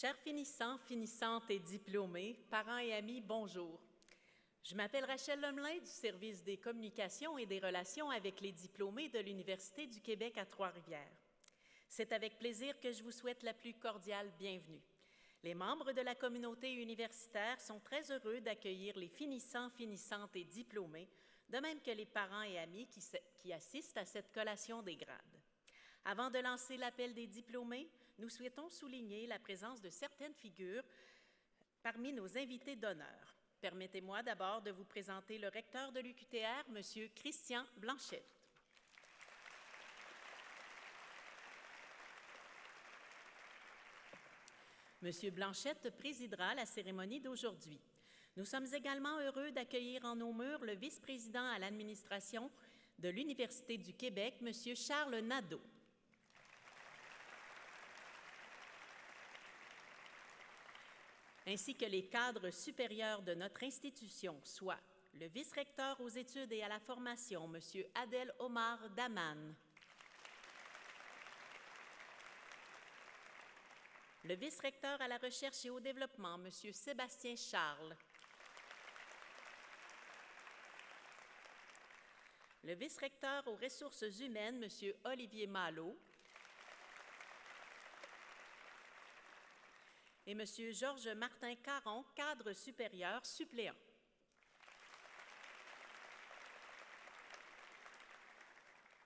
Chers finissants, finissantes et diplômés, parents et amis, bonjour. Je m'appelle Rachel Lemelin du service des communications et des relations avec les diplômés de l'Université du Québec à Trois-Rivières. C'est avec plaisir que je vous souhaite la plus cordiale bienvenue. Les membres de la communauté universitaire sont très heureux d'accueillir les finissants, finissantes et diplômés, de même que les parents et amis qui assistent à cette collation des grades. Avant de lancer l'appel des diplômés, nous souhaitons souligner la présence de certaines figures parmi nos invités d'honneur. Permettez-moi d'abord de vous présenter le recteur de l'UQTR, M. Christian Blanchette. M. Blanchette présidera la cérémonie d'aujourd'hui. Nous sommes également heureux d'accueillir en nos murs le vice-président à l'administration de l'Université du Québec, M. Charles Nadeau. Ainsi que les cadres supérieurs de notre institution, soit le vice-recteur aux études et à la formation, M. Adel Omar Daman, le vice-recteur à la recherche et au développement, M. Sébastien Charles, le vice-recteur aux ressources humaines, M. Olivier Malo, et M. Georges Martin Caron, cadre supérieur suppléant.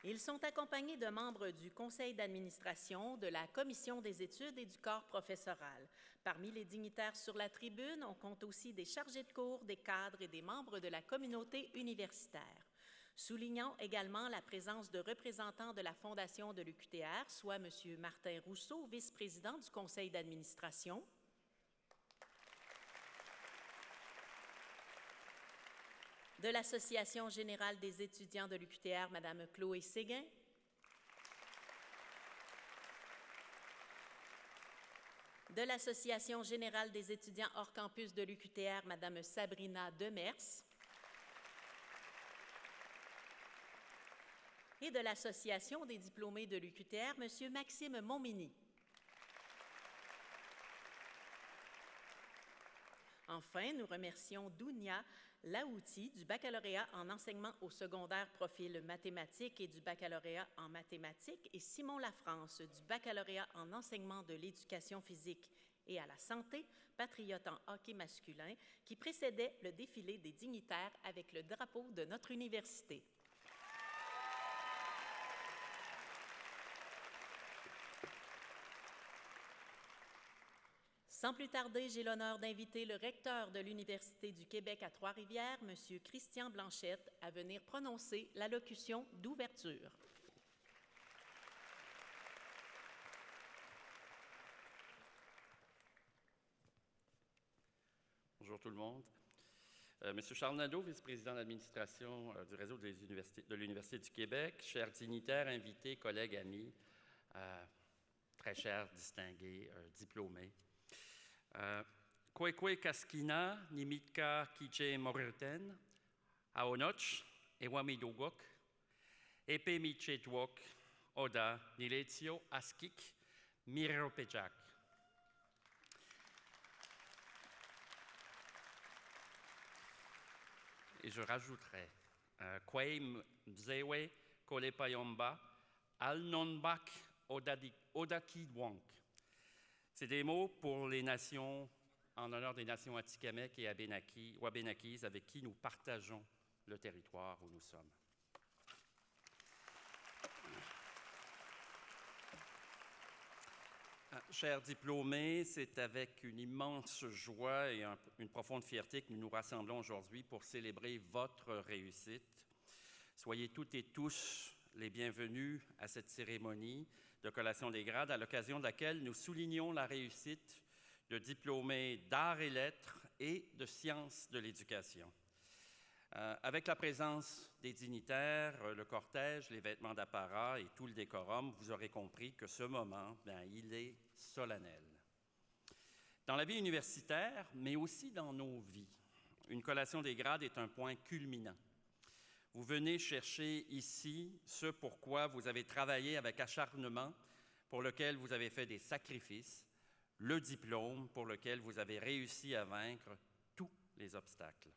Ils sont accompagnés de membres du conseil d'administration, de la commission des études et du corps professoral. Parmi les dignitaires sur la tribune, on compte aussi des chargés de cours, des cadres et des membres de la communauté universitaire. Soulignons également la présence de représentants de la Fondation de l'UQTR, soit M. Martin Rousseau, vice-président du conseil d'administration, de l'Association générale des étudiants de l'UQTR, Mme Chloé Séguin, de l'Association générale des étudiants hors campus de l'UQTR, Mme Sabrina Demers, et de l'Association des diplômés de l'UQTR, M. Maxime Montminy. Enfin, nous remercions Dounia Laouti du baccalauréat en enseignement au secondaire profil mathématiques et du baccalauréat en mathématiques et Simon Lafrance du baccalauréat en enseignement de l'éducation physique et à la santé, patriote en hockey masculin, qui précédait le défilé des dignitaires avec le drapeau de notre université. Sans plus tarder, j'ai l'honneur d'inviter le recteur de l'Université du Québec à Trois-Rivières, M. Christian Blanchette, à venir prononcer l'allocution d'ouverture. Bonjour tout le monde. Monsieur Charles Nadeau, vice-président d'administration du réseau de l'Université du Québec, chers dignitaires, invités, collègues, amis, très chers, distingués, diplômés. Kwekwe Kaskina, Nimitka Kije Morirten, Aonoch, Ewamidogok, Epe Michetwok, Oda, Niletio, Askik, Miropejak. Et je rajouterai Kwei Mzewe Kolepayomba, Alnonbak Odakidwank. C'est des mots pour les nations, en honneur des nations Atikamekw et Wabenakis, avec qui nous partageons le territoire où nous sommes. Chers diplômés, c'est avec une immense joie et une profonde fierté que nous nous rassemblons aujourd'hui pour célébrer votre réussite. Soyez toutes et tous les bienvenus à cette cérémonie de collation des grades, à l'occasion de laquelle nous soulignons la réussite de diplômés d'arts et lettres et de sciences de l'éducation. Avec la présence des dignitaires, le cortège, les vêtements d'apparat et tout le décorum, vous aurez compris que ce moment, il est solennel. Dans la vie universitaire, mais aussi dans nos vies, une collation des grades est un point culminant. Vous venez chercher ici ce pourquoi vous avez travaillé avec acharnement, pour lequel vous avez fait des sacrifices, le diplôme pour lequel vous avez réussi à vaincre tous les obstacles.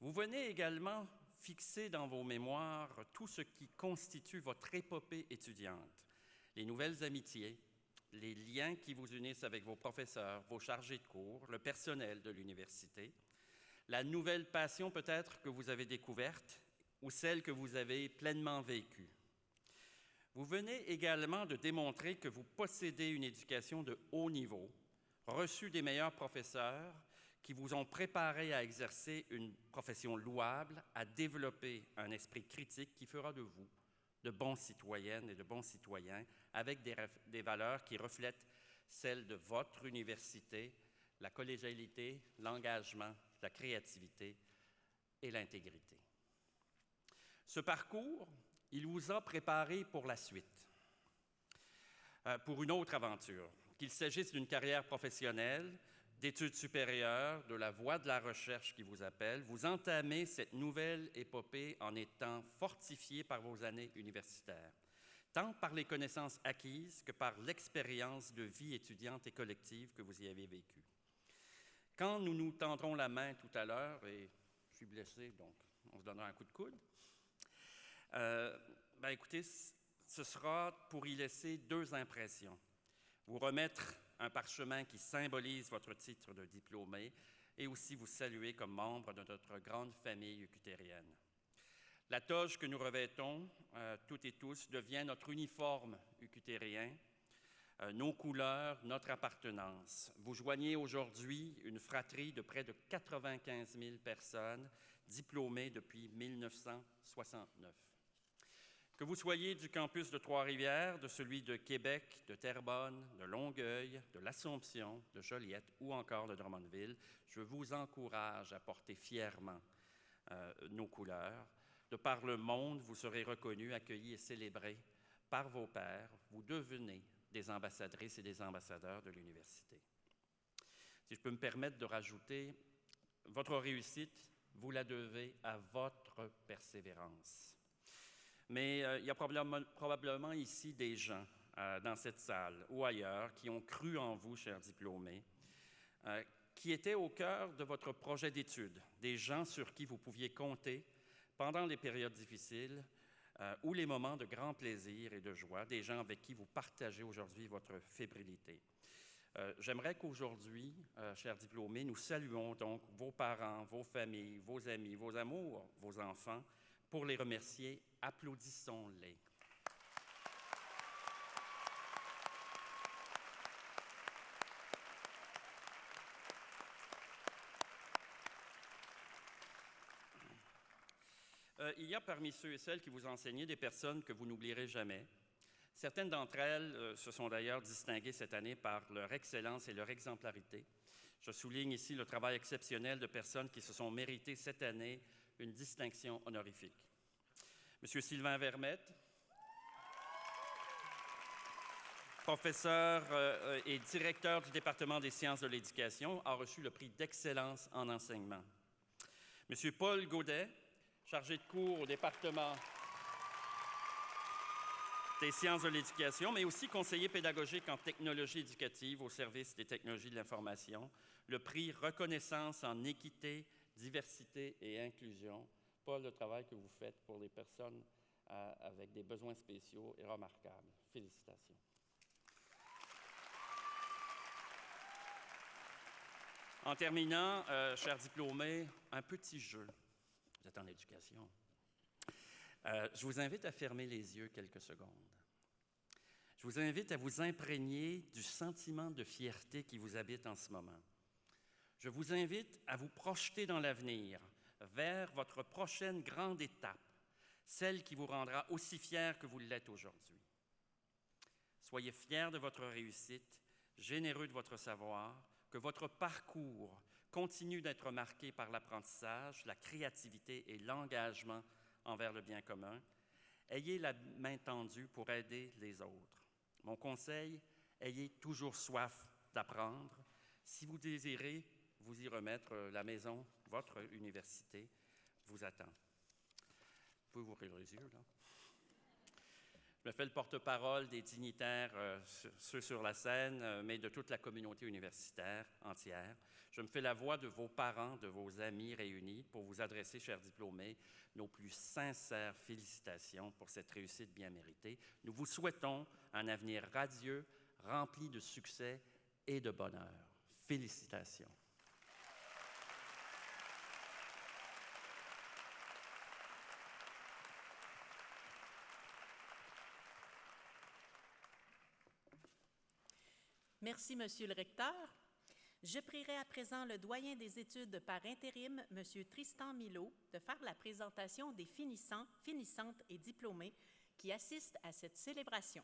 Vous venez également fixer dans vos mémoires tout ce qui constitue votre épopée étudiante, les nouvelles amitiés, les liens qui vous unissent avec vos professeurs, vos chargés de cours, le personnel de l'université, la nouvelle passion peut-être que vous avez découverte ou celle que vous avez pleinement vécue. Vous venez également de démontrer que vous possédez une éducation de haut niveau, reçue des meilleurs professeurs qui vous ont préparé à exercer une profession louable, à développer un esprit critique qui fera de vous de bons citoyennes et de bons citoyens avec des valeurs qui reflètent celles de votre université, la collégialité, l'engagement, la créativité et l'intégrité. Ce parcours, il vous a préparé pour la suite, pour une autre aventure, qu'il s'agisse d'une carrière professionnelle, d'études supérieures, de la voie de la recherche qui vous appelle. Vous entamez cette nouvelle épopée en étant fortifié par vos années universitaires, tant par les connaissances acquises que par l'expérience de vie étudiante et collective que vous y avez vécue. Quand nous nous tendrons la main tout à l'heure, et je suis blessé, donc on se donnera un coup de coude, écoutez, ce sera pour y laisser deux impressions. Vous remettre un parchemin qui symbolise votre titre de diplômé et aussi vous saluer comme membre de notre grande famille ucutérienne. La toge que nous revêtons, toutes et tous, devient notre uniforme ucutérien, nos couleurs, notre appartenance. Vous joignez aujourd'hui une fratrie de près de 95 000 personnes diplômées depuis 1969. Que vous soyez du campus de Trois-Rivières, de celui de Québec, de Terrebonne, de Longueuil, de l'Assomption, de Joliette ou encore de Drummondville, je vous encourage à porter fièrement nos couleurs. De par le monde, vous serez reconnus, accueillis et célébrés par vos pairs. Vous devenez des ambassadrices et des ambassadeurs de l'université. Si je peux me permettre de rajouter, votre réussite, vous la devez à votre persévérance. Mais il y a probablement ici des gens dans cette salle ou ailleurs qui ont cru en vous, chers diplômés, qui étaient au cœur de votre projet d'études, des gens sur qui vous pouviez compter pendant les périodes difficiles ou les moments de grand plaisir et de joie, des gens avec qui vous partagez aujourd'hui votre fébrilité. J'aimerais qu'aujourd'hui, chers diplômés, nous saluons donc vos parents, vos familles, vos amis, vos amours, vos enfants. Pour les remercier, applaudissons-les. Il y a parmi ceux et celles qui vous enseignent des personnes que vous n'oublierez jamais. Certaines d'entre elles se sont d'ailleurs distinguées cette année par leur excellence et leur exemplarité. Je souligne ici le travail exceptionnel de personnes qui se sont méritées cette année une distinction honorifique. Monsieur Sylvain Vermette, professeur et directeur du département des sciences de l'éducation, a reçu le prix d'excellence en enseignement. Monsieur Paul Gaudet, chargé de cours au département des sciences de l'éducation, mais aussi conseiller pédagogique en technologie éducative au service des technologies de l'information, le prix Reconnaissance en équité, diversité et inclusion. Paul, le travail que vous faites pour les personnes avec des besoins spéciaux est remarquable. Félicitations. En terminant, chers diplômés, un petit jeu. Vous êtes en éducation. Je vous invite à fermer les yeux quelques secondes. Je vous invite à vous imprégner du sentiment de fierté qui vous habite en ce moment. Je vous invite à vous projeter dans l'avenir, vers votre prochaine grande étape, celle qui vous rendra aussi fier que vous l'êtes aujourd'hui. Soyez fiers de votre réussite, généreux de votre savoir, que votre parcours continue d'être marqué par l'apprentissage, la créativité et l'engagement envers le bien commun. Ayez la main tendue pour aider les autres. Mon conseil, ayez toujours soif d'apprendre. Si vous désirez vous y remettre, la maison, votre université, vous attend. Vous pouvez ouvrir les yeux, là. Je me fais le porte-parole des dignitaires, ceux sur la scène, mais de toute la communauté universitaire entière. Je me fais la voix de vos parents, de vos amis réunis pour vous adresser, chers diplômés, nos plus sincères félicitations pour cette réussite bien méritée. Nous vous souhaitons un avenir radieux, rempli de succès et de bonheur. Félicitations. Merci, Monsieur le recteur. Je prierai à présent le doyen des études par intérim, Monsieur Tristan Milot, de faire la présentation des finissants, finissantes et diplômés qui assistent à cette célébration.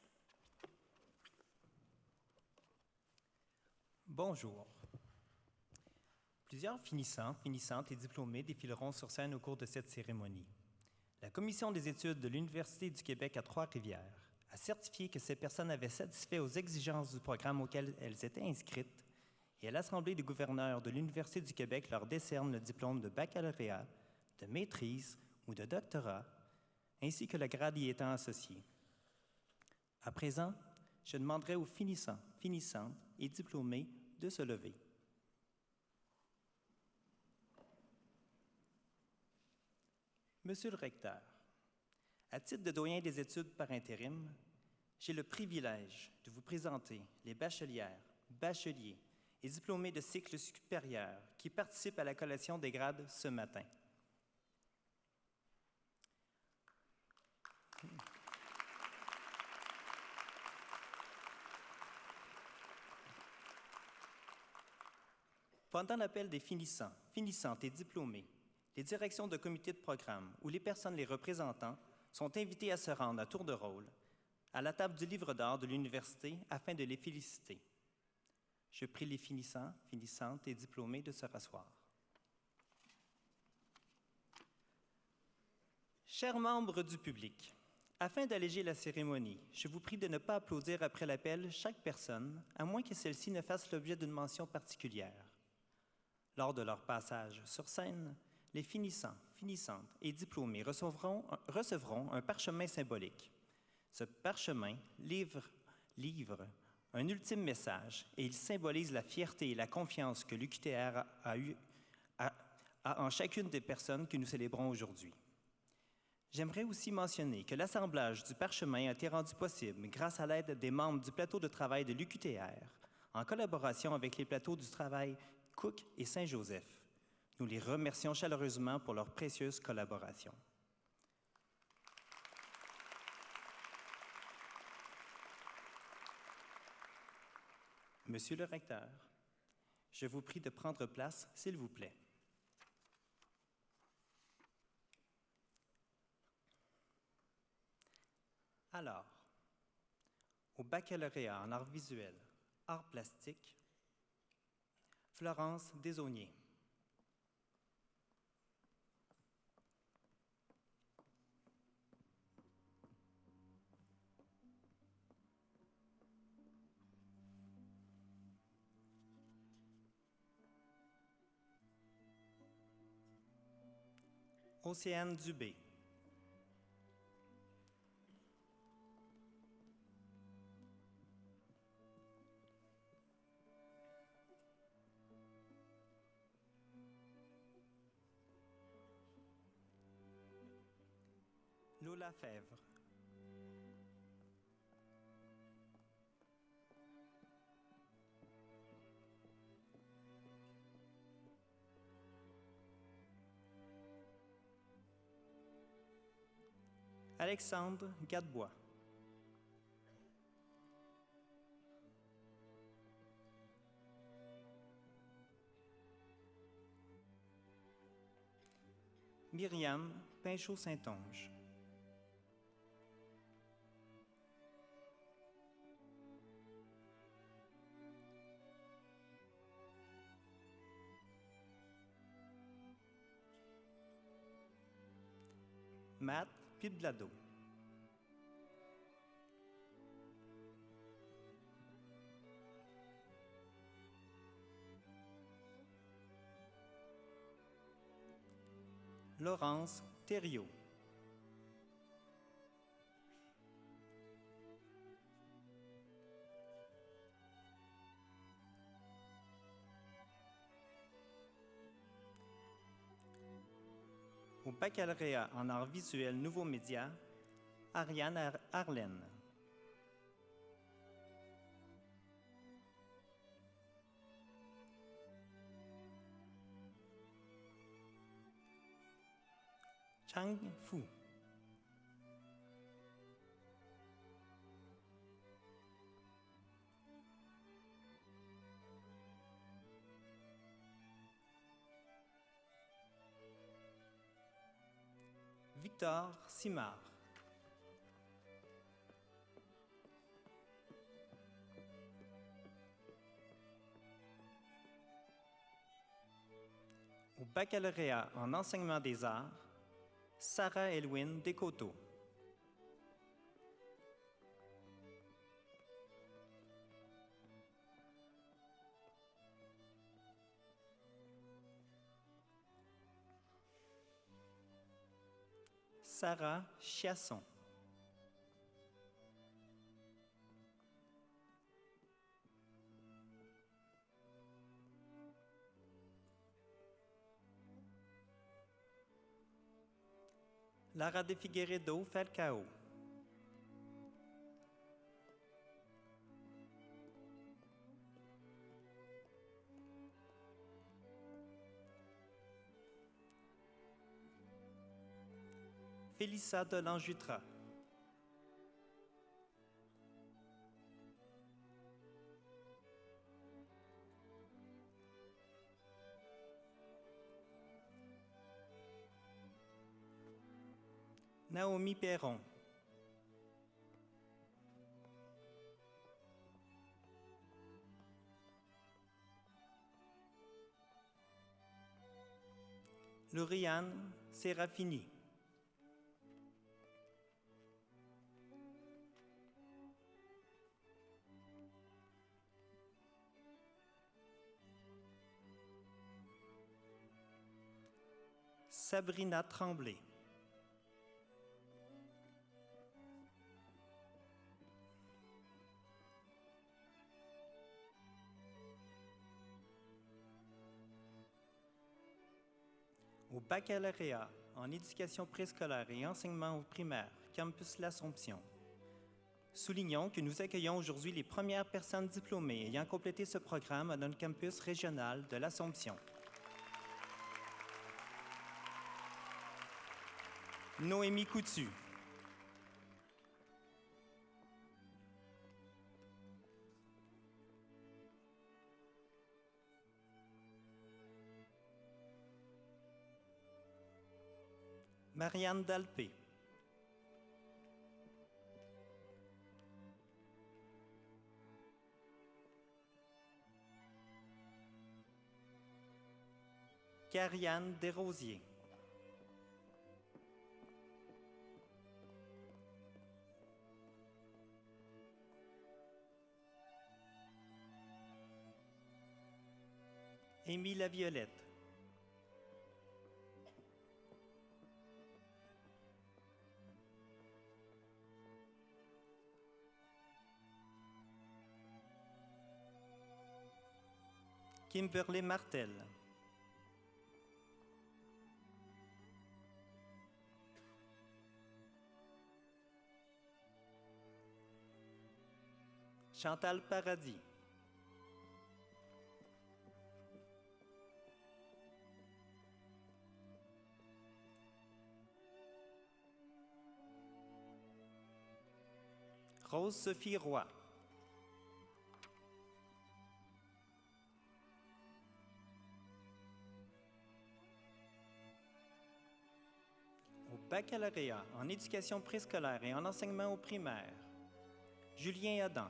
Bonjour. Plusieurs finissants, finissantes et diplômés défileront sur scène au cours de cette cérémonie. La Commission des études de l'Université du Québec à Trois-Rivières a certifié que ces personnes avaient satisfait aux exigences du programme auquel elles étaient inscrites et l'Assemblée des gouverneurs de l'Université du Québec leur décerne le diplôme de baccalauréat, de maîtrise ou de doctorat, ainsi que le grade y étant associé. À présent, je demanderai aux finissants, finissantes et diplômés de se lever. Monsieur le recteur, à titre de doyen des études par intérim, j'ai le privilège de vous présenter les bachelières, bacheliers et diplômés de cycles supérieurs qui participent à la collation des grades ce matin. Pendant l'appel des finissants, finissantes et diplômés, les directions de comités de programme ou les personnes les représentant sont invitées à se rendre à tour de rôle à la table du livre d'or de l'université afin de les féliciter. Je prie les finissants, finissantes et diplômés de se rasseoir. Chers membres du public, afin d'alléger la cérémonie, je vous prie de ne pas applaudir après l'appel chaque personne, à moins que celle-ci ne fasse l'objet d'une mention particulière. Lors de leur passage sur scène, les finissants, finissantes et diplômés recevront un parchemin symbolique. Ce parchemin livre un ultime message et il symbolise la fierté et la confiance que l'UQTR a en chacune des personnes que nous célébrons aujourd'hui. J'aimerais aussi mentionner que l'assemblage du parchemin a été rendu possible grâce à l'aide des membres du plateau de travail de l'UQTR, en collaboration avec les plateaux du travail Cook et Saint-Joseph. Nous les remercions chaleureusement pour leur précieuse collaboration. Monsieur le recteur, je vous prie de prendre place, s'il vous plaît. Alors, au baccalauréat en arts visuels, arts plastiques, Florence Desaulniers. Océane Dubé. Lola Fèvre. Alexandre Gadebois. Myriam Pinchot-Saintonge. Matt Piblado. Laurence Thériault. Au baccalauréat en arts visuels nouveaux médias, Ariane Arlène. Chang Fu. Victor Simard. Au baccalauréat en enseignement des arts, Sarah Elwyn Descoteaux. Sarah Chiasson. Lara de Figueiredo Falcao. Félissa Delange-Jutras. Naomi Perron. Lauriane Serafini. Sabrina Tremblay. Au baccalauréat en éducation préscolaire et enseignement au primaire, Campus L'Assomption. Soulignons que nous accueillons aujourd'hui les premières personnes diplômées ayant complété ce programme à notre campus régional de l'Assomption. Noémie Coutu. Marianne Dalpé. Carianne Desrosiers. Émile Laviolette. Kimberly Martel. Chantal Paradis. Rose-Sophie Roy. Au baccalauréat en éducation préscolaire et en enseignement au primaire, Julien Adam.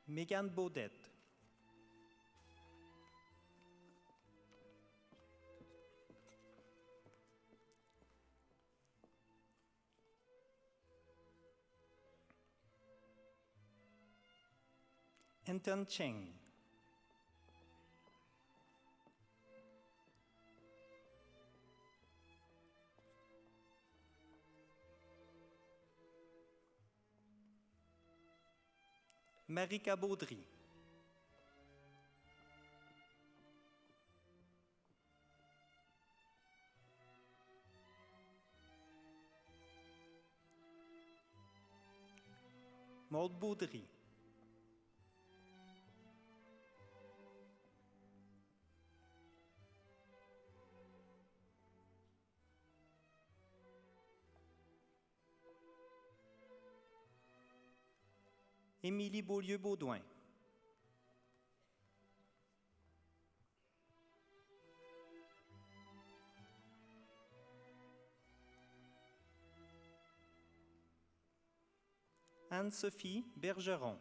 Mégane Baudette. Anton Cheng. Marika Baudry. Maude Baudry. Émilie Beaulieu-Baudouin. Anne-Sophie Bergeron.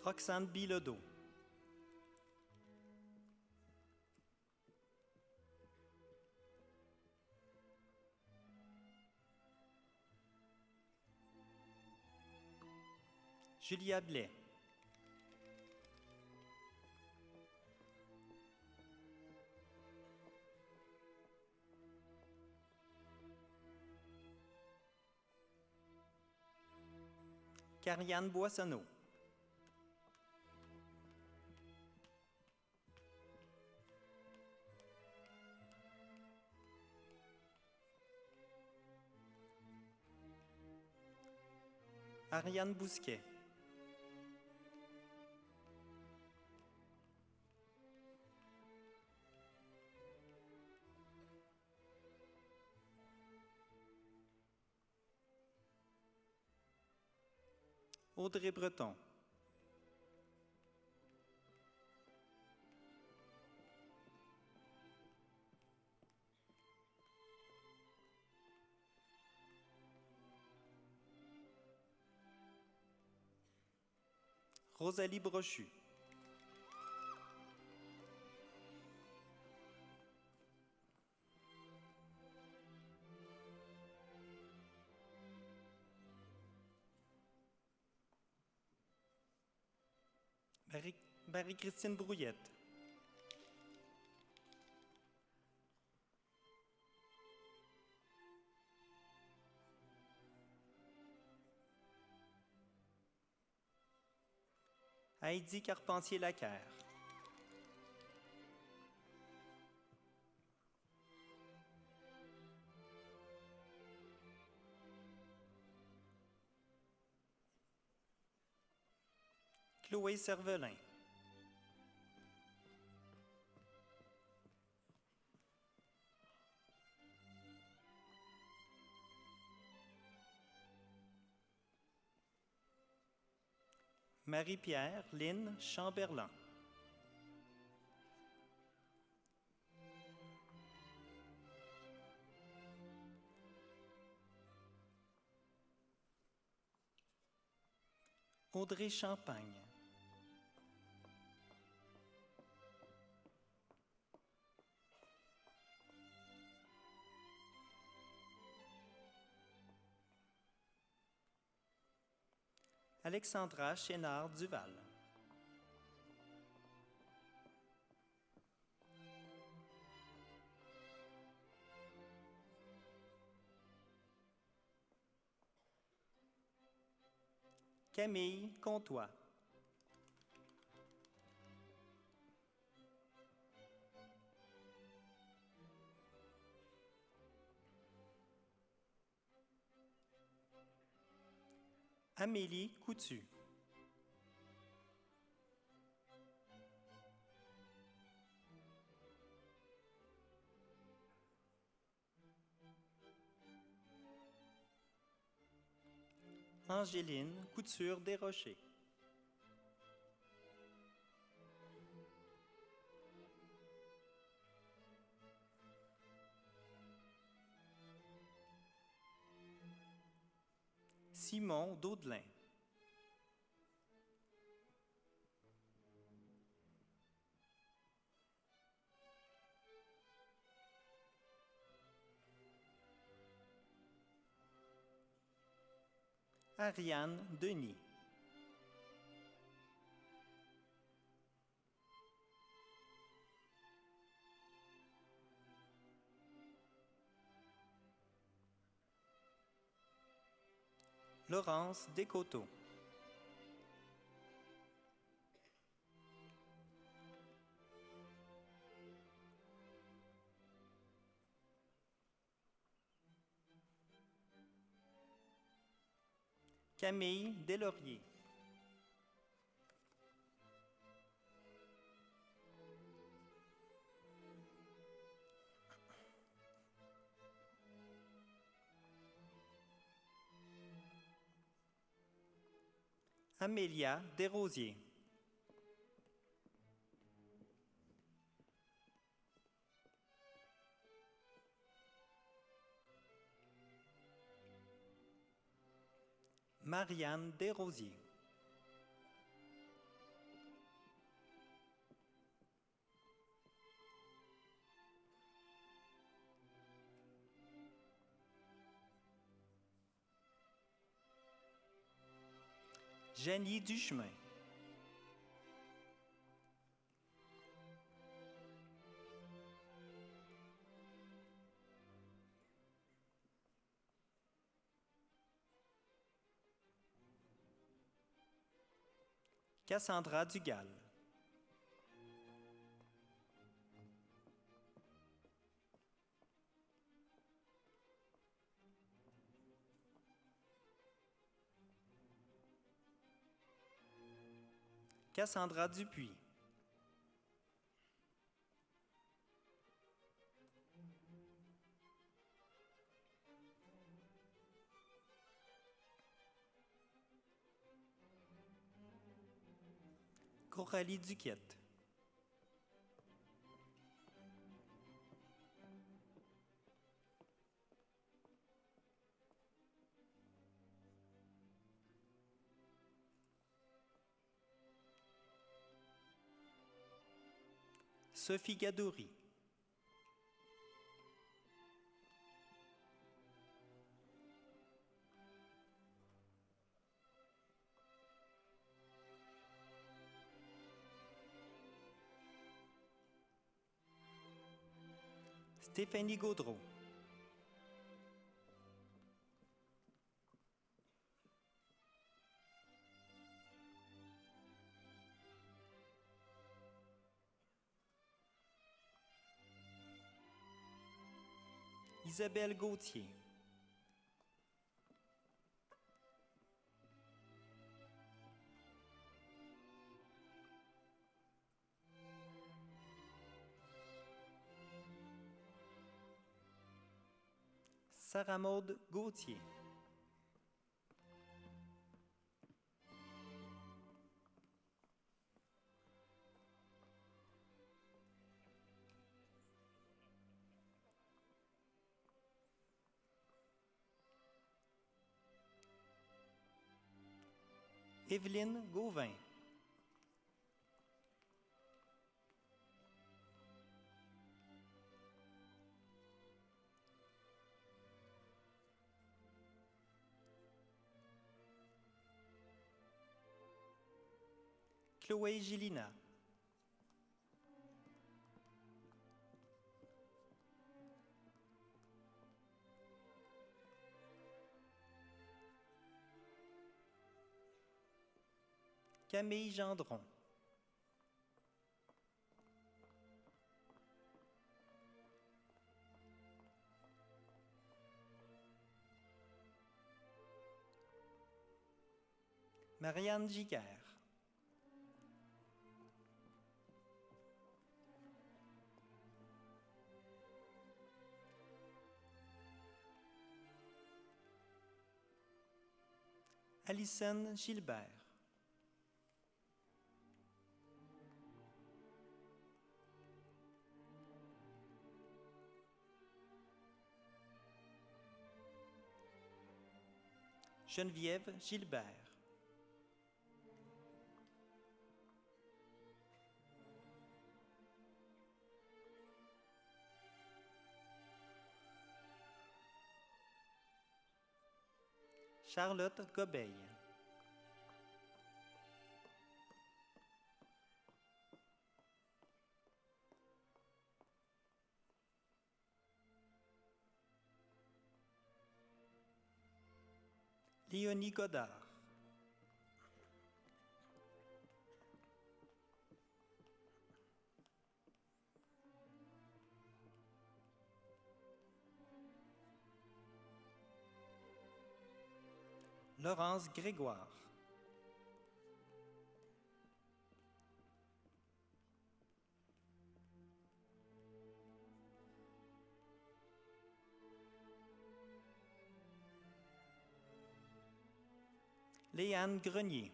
Roxane Bilodeau. Julia Blais. Karianne Boissonneau. Ariane Bousquet. Audrey Breton. Rosalie Brochu. Marie-Christine Brouillette. Heidi Carpentier-Lacaire. Chloé Cervelin. Marie-Pierre Lynne Chamberlain. Audrey Champagne. Alexandra Chénard-Duval. Camille Comtois. Amélie Coutu. Angéline Couture-Desrochers. Simon Daudelin. Ariane Denis. Laurence Descoteaux. Camille Deslauriers. Amélia Desrosiers. Marianne Desrosiers. Jenny Duchemin. Cassandra Dugal. Cassandra Dupuis. Coralie Duquette. Sophie Gadouri. Stéphanie Gaudreau. Isabelle Gauthier. Sarah Maude Gauthier. Evelyne Gauvin. Chloé Gélina. Camille Gendron. Marianne Giguère. Alison Gilbert. Geneviève Gilbert. Charlotte Gobeil. Léonie Godard. Laurence Grégoire. Léane Grenier.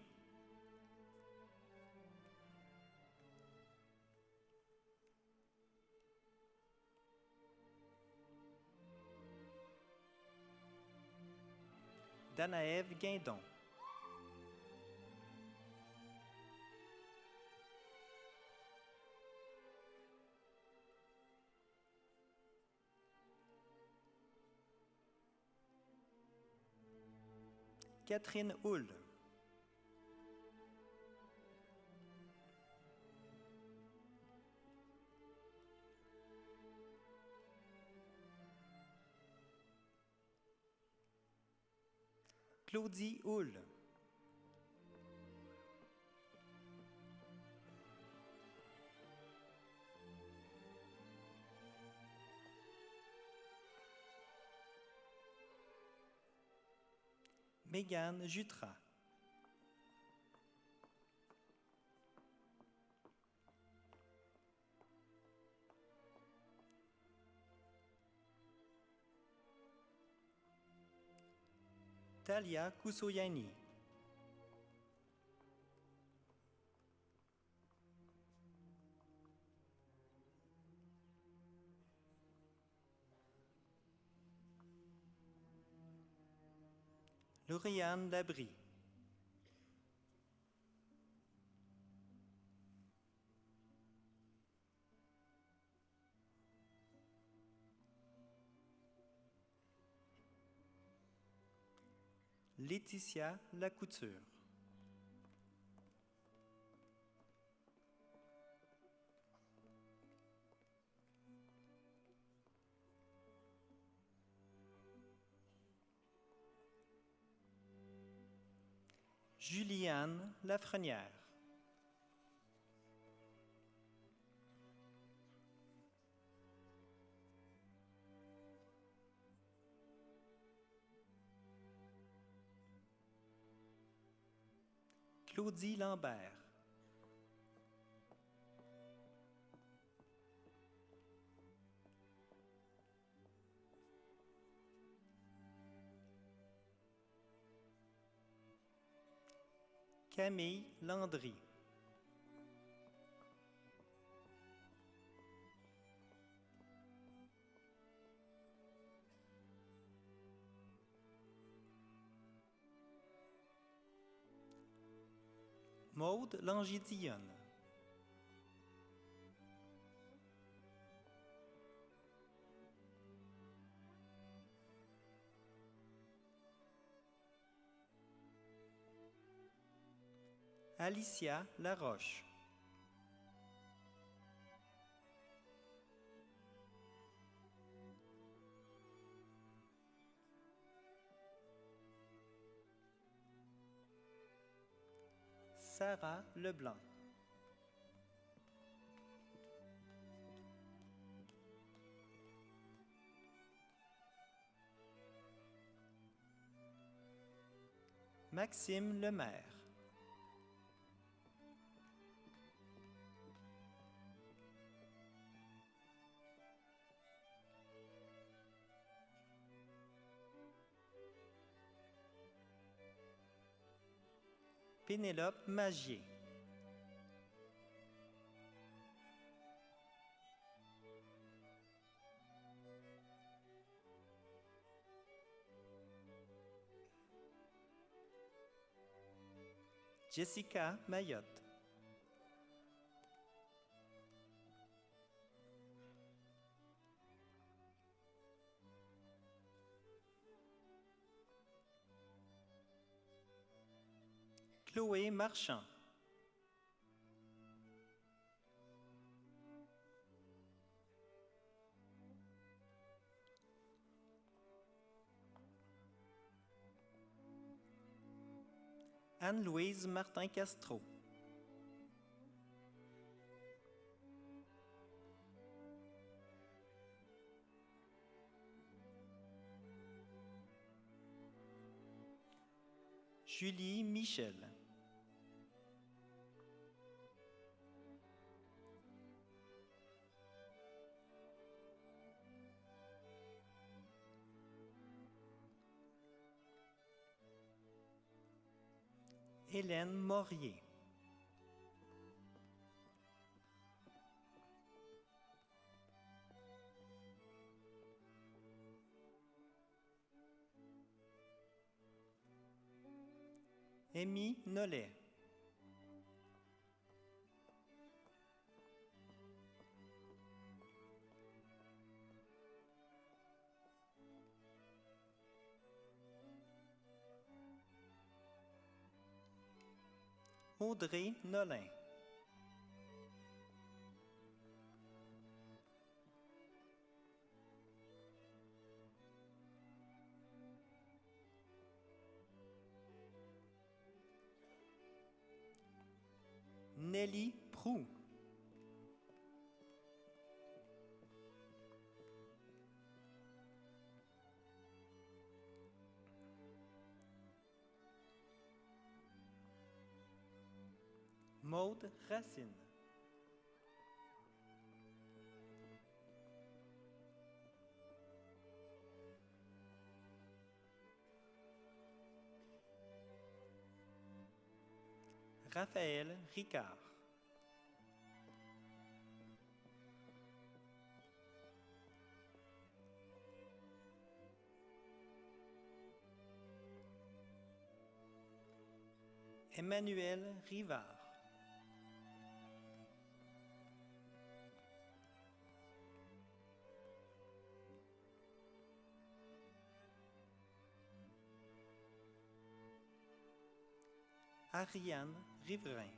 Danaève Guindon. Catherine Houle. Claudie Houle. Mégane Jutras. Talia Koussoyani. Lauriane Labrie. Laetitia Lacouture. Juliane Lafrenière. Claudie Lambert. Camille Landry. Maude Langidillonne. Alicia Laroche. Sarah Leblanc. Maxime Lemaire. Pénélope Magier. Jessica Mayotte. Chloé Marchand. Anne-Louise Martin-Castro. Julie Michel. Hélène Morier. Amy Nollet. Audrey Nolin. Nelly Proux. Maude Racine. Raphaël Ricard. Emmanuel Rivard. Ariane Riverain.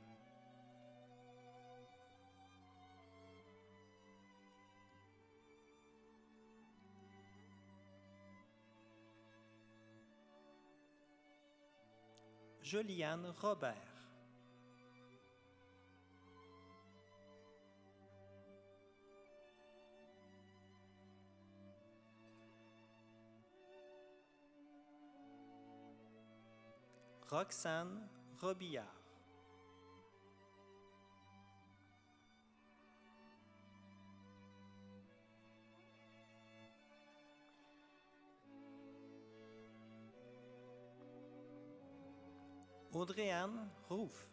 Joliane Robert. Roxane Robillard. Audrey-Anne Rouf.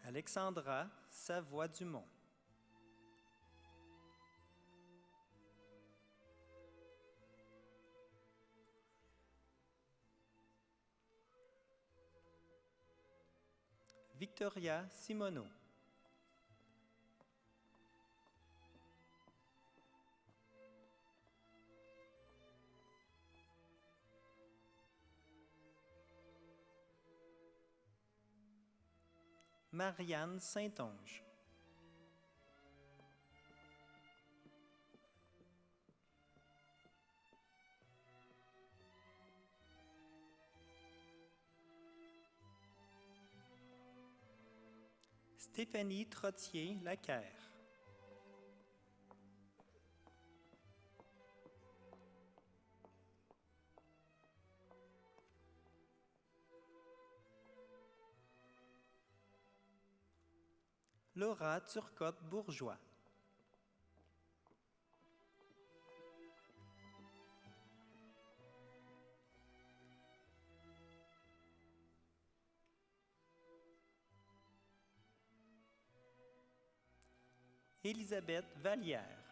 Alexandra Savoie-Dumont. Victoria Simoneau. Marianne Saint-Onge. Stéphanie Trottier-Lacaire. Laura Turcotte-Bourgeois. Elisabeth Vallière.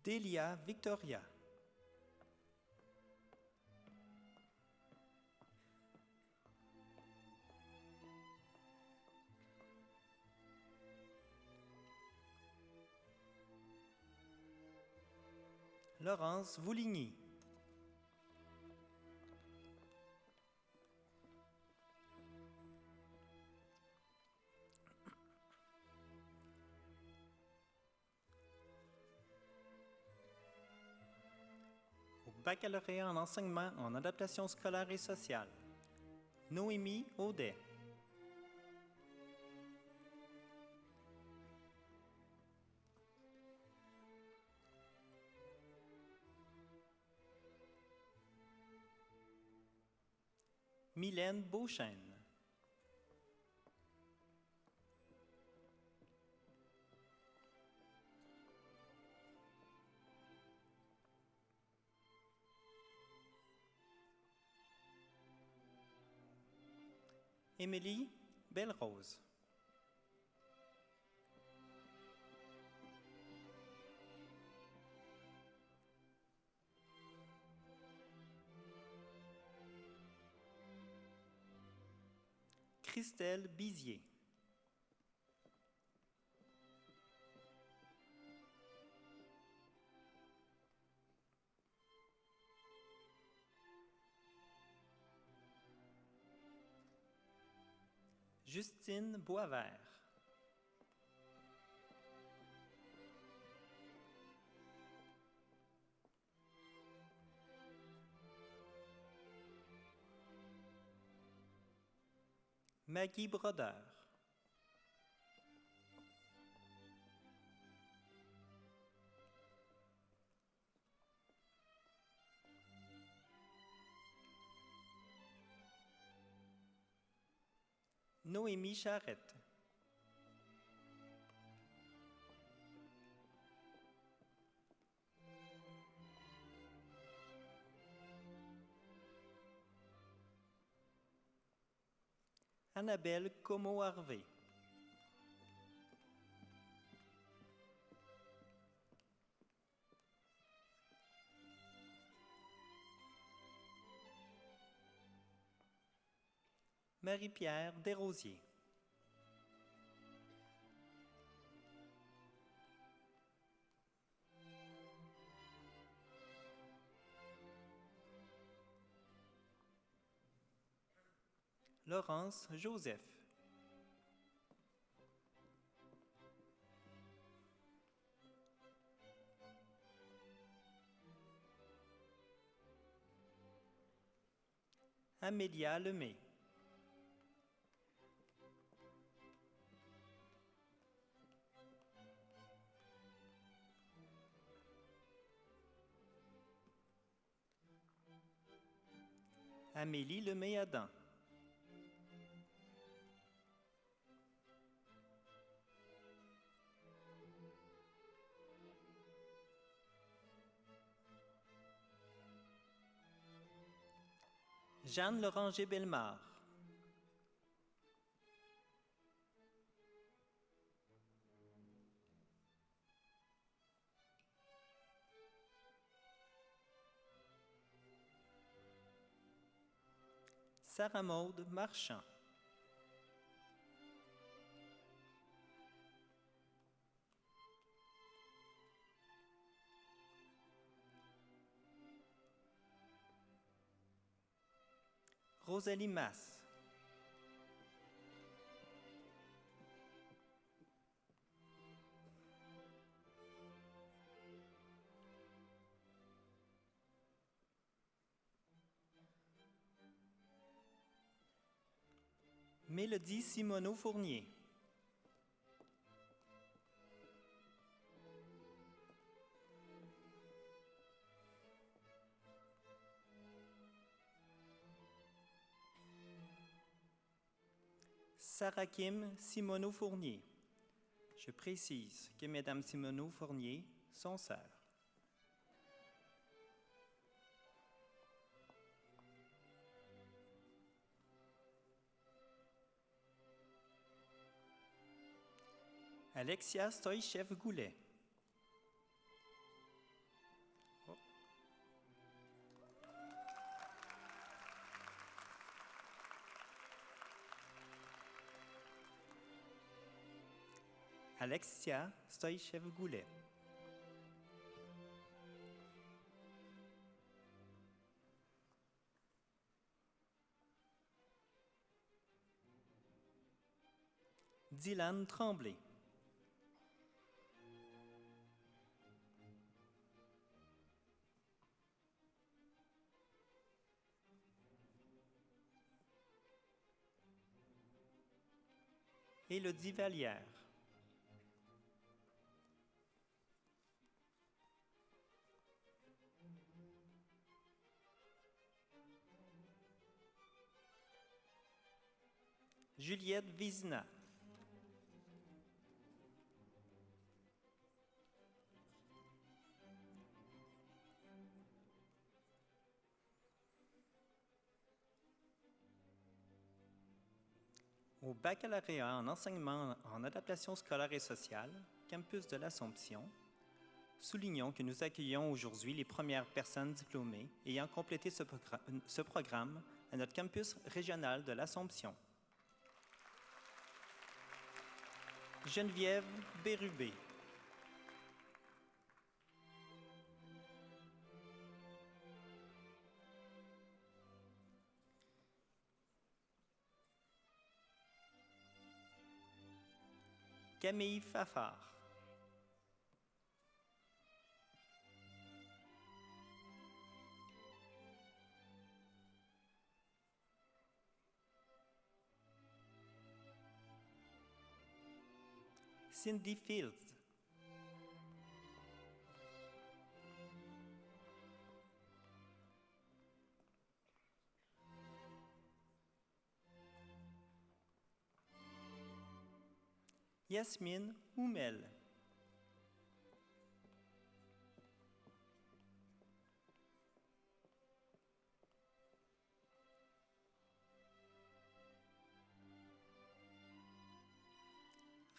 Delia Victoria. Laurence Vouligny. Au baccalauréat en enseignement en adaptation scolaire et sociale, Noémie Audet. Mylène Beauchesne. Émilie Belrose. Christelle Bizier. Justine Boisvert. Maggie Brodeur. Noémie Charette. Annabelle Como-Harvey. Marie-Pierre Desrosiers. Laurence Joseph. Amélia Lemay. Amélie Lemay-Adam. Jeanne Loranger-Bellemare. Sarah Maude Marchand. Rosalie Masse. Mélodie Simoneau-Fournier. Sarah Kim Simoneau-Fournier. Je précise que Mesdames Simoneau-Fournier sont sœurs. Alexia Stoïchev-Goulet. Alexia Stoïchev-Goulet. Dylan Tremblay. Élodie Vallière. Juliette Vézina. Au baccalauréat en enseignement en adaptation scolaire et sociale, campus de l'Assomption, soulignons que nous accueillons aujourd'hui les premières personnes diplômées ayant complété ce programme à notre campus régional de l'Assomption. Geneviève Bérubé. Camille Fafard. Cindy Fields. Yasmine Oumel.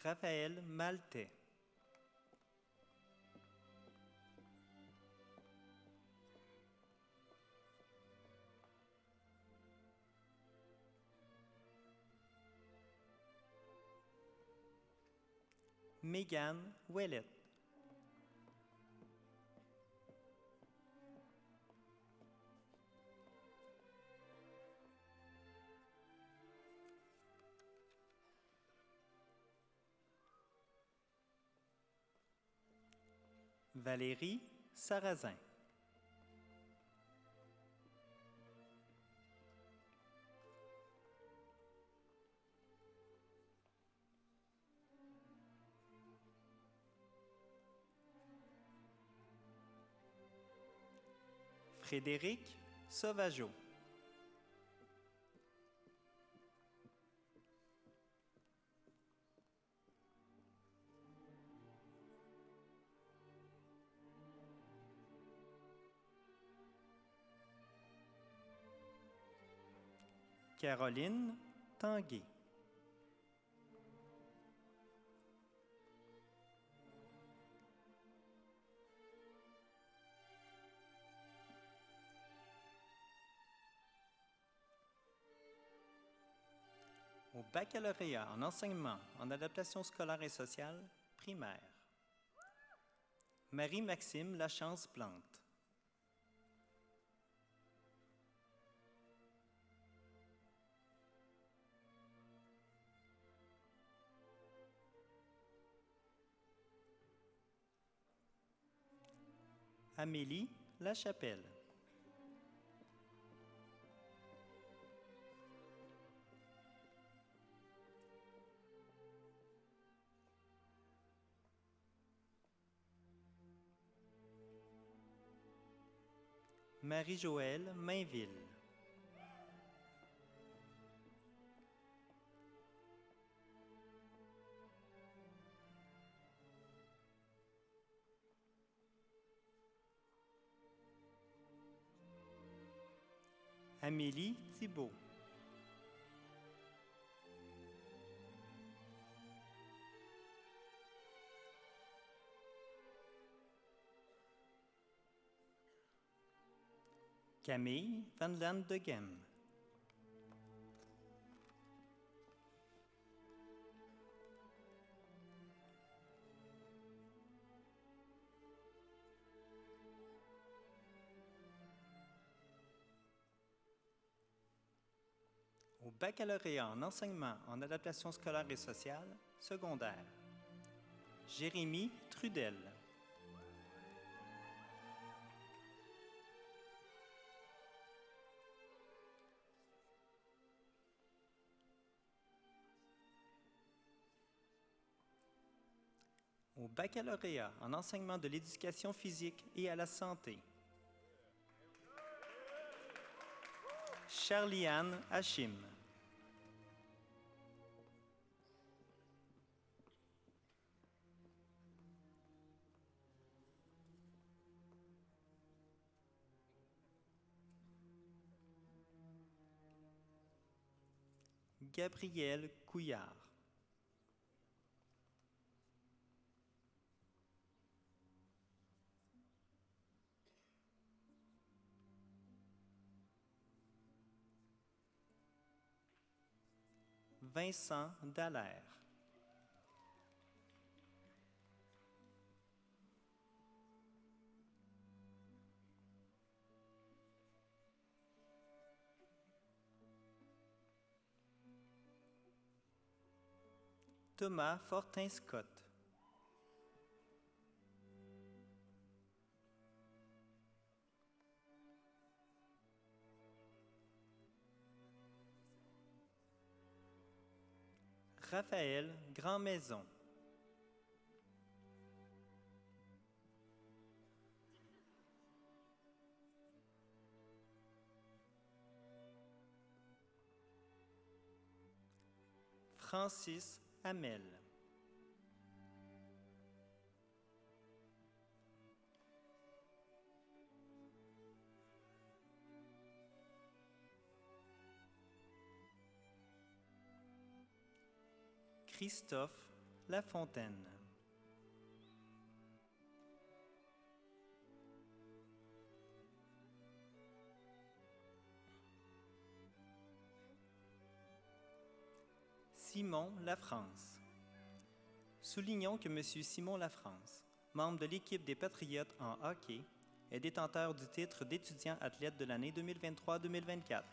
Raphaël Maltais. Megan Ouellet. Valérie Sarrazin. Frédéric Sauvageau. Caroline Tanguay. Au baccalauréat en enseignement en adaptation scolaire et sociale primaire. Marie-Maxime Lachance Plante. Amélie Lachapelle. Marie-Joëlle Mainville. Amélie Thibault. Camille Van Land de Gem. Au baccalauréat en enseignement en adaptation scolaire et sociale, secondaire, Jérémy Trudel. Au baccalauréat en enseignement de l'éducation physique et à la santé, Charlie-Anne Hachim. Gabriel Couillard. Vincent Dallaire. Thomas Fortin-Scott. Raphaël Grandmaison. Francis Hamel. Christophe Lafontaine. Simon Lafrance. Soulignons que M. Simon Lafrance, membre de l'équipe des Patriotes en hockey, est détenteur du titre d'étudiant athlète de l'année 2023-2024.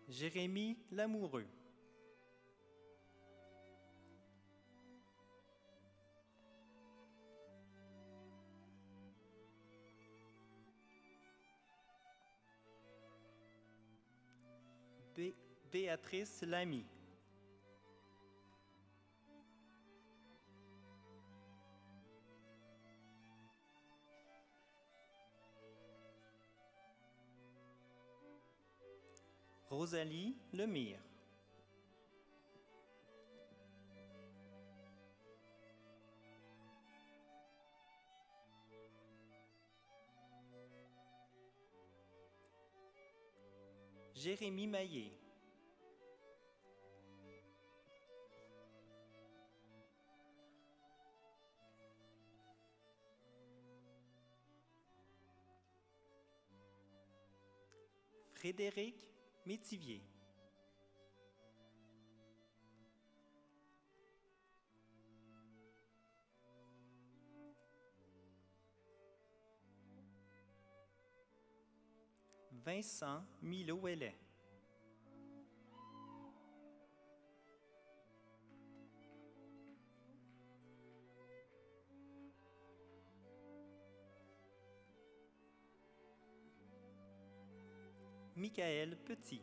Jérémy Lamoureux. Béatrice Lamy. Rosalie Lemire. Jérémy Maillet. Frédéric Métivier. Vincent Milo-Ouellet. Michael Petit.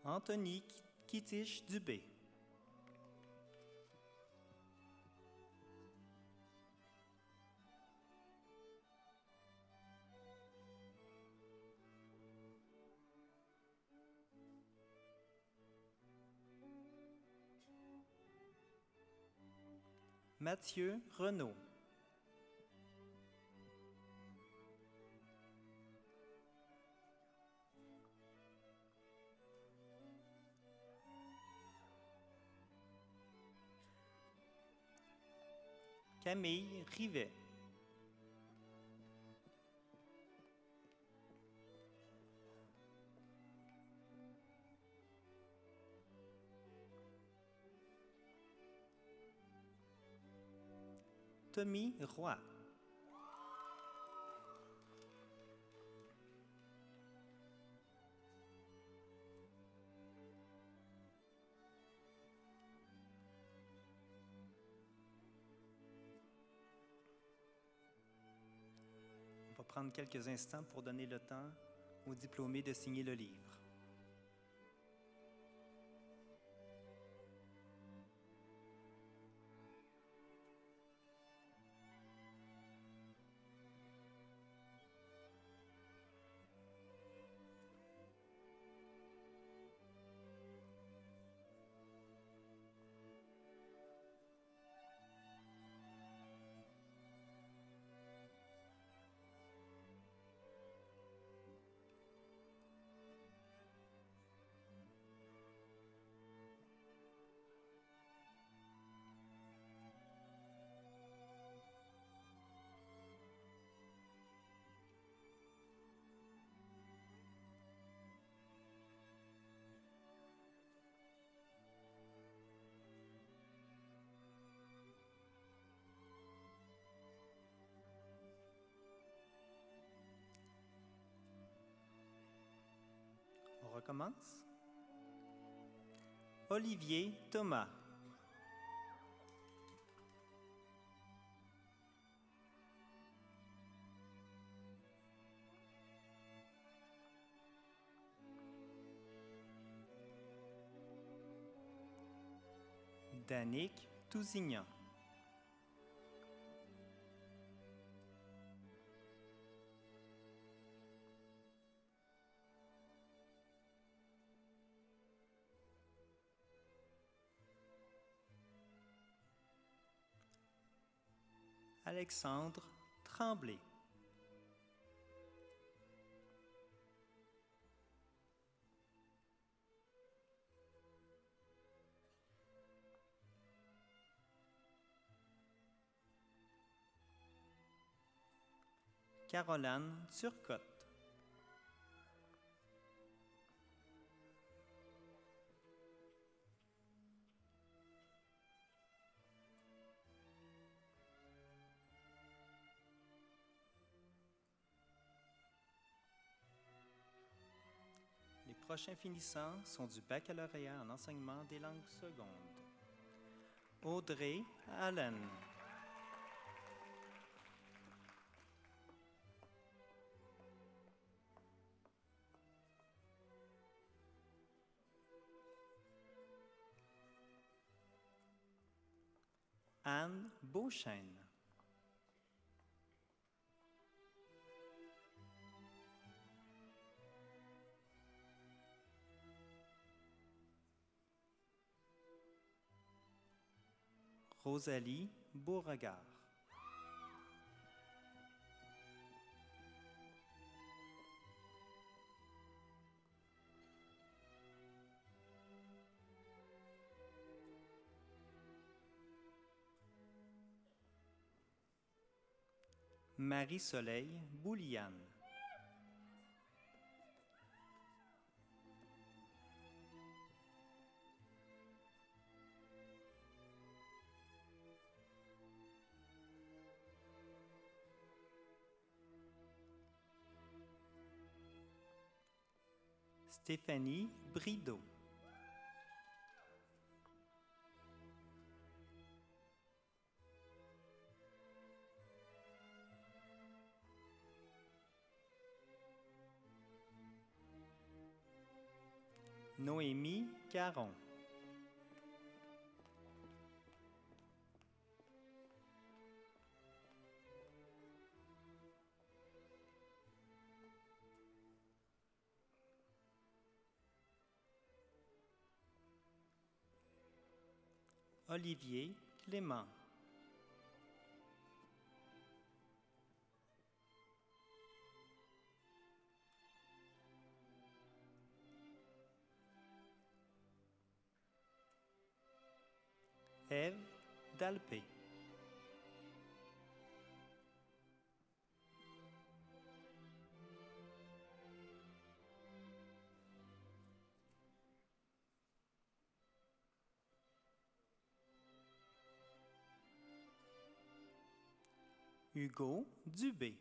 Anthony Kittiche-Dubé. Mathieu Renaud. Camille Rivet. Tommy Roy. On va prendre quelques instants pour donner le temps aux diplômés de signer le livre. On recommence. Olivier Thomas. Danick Tousignan. Alexandre Tremblay. Caroline Turcotte. Les prochains finissants sont du baccalauréat en enseignement des langues secondes. Audrey Allen. Anne Beauchesne. Rosalie Beauregard. Marie-Soleil Bouliane. Stéphanie Brideau. Noémie Caron. Olivier Clément. Ève Dalpé. Hugo Dubé.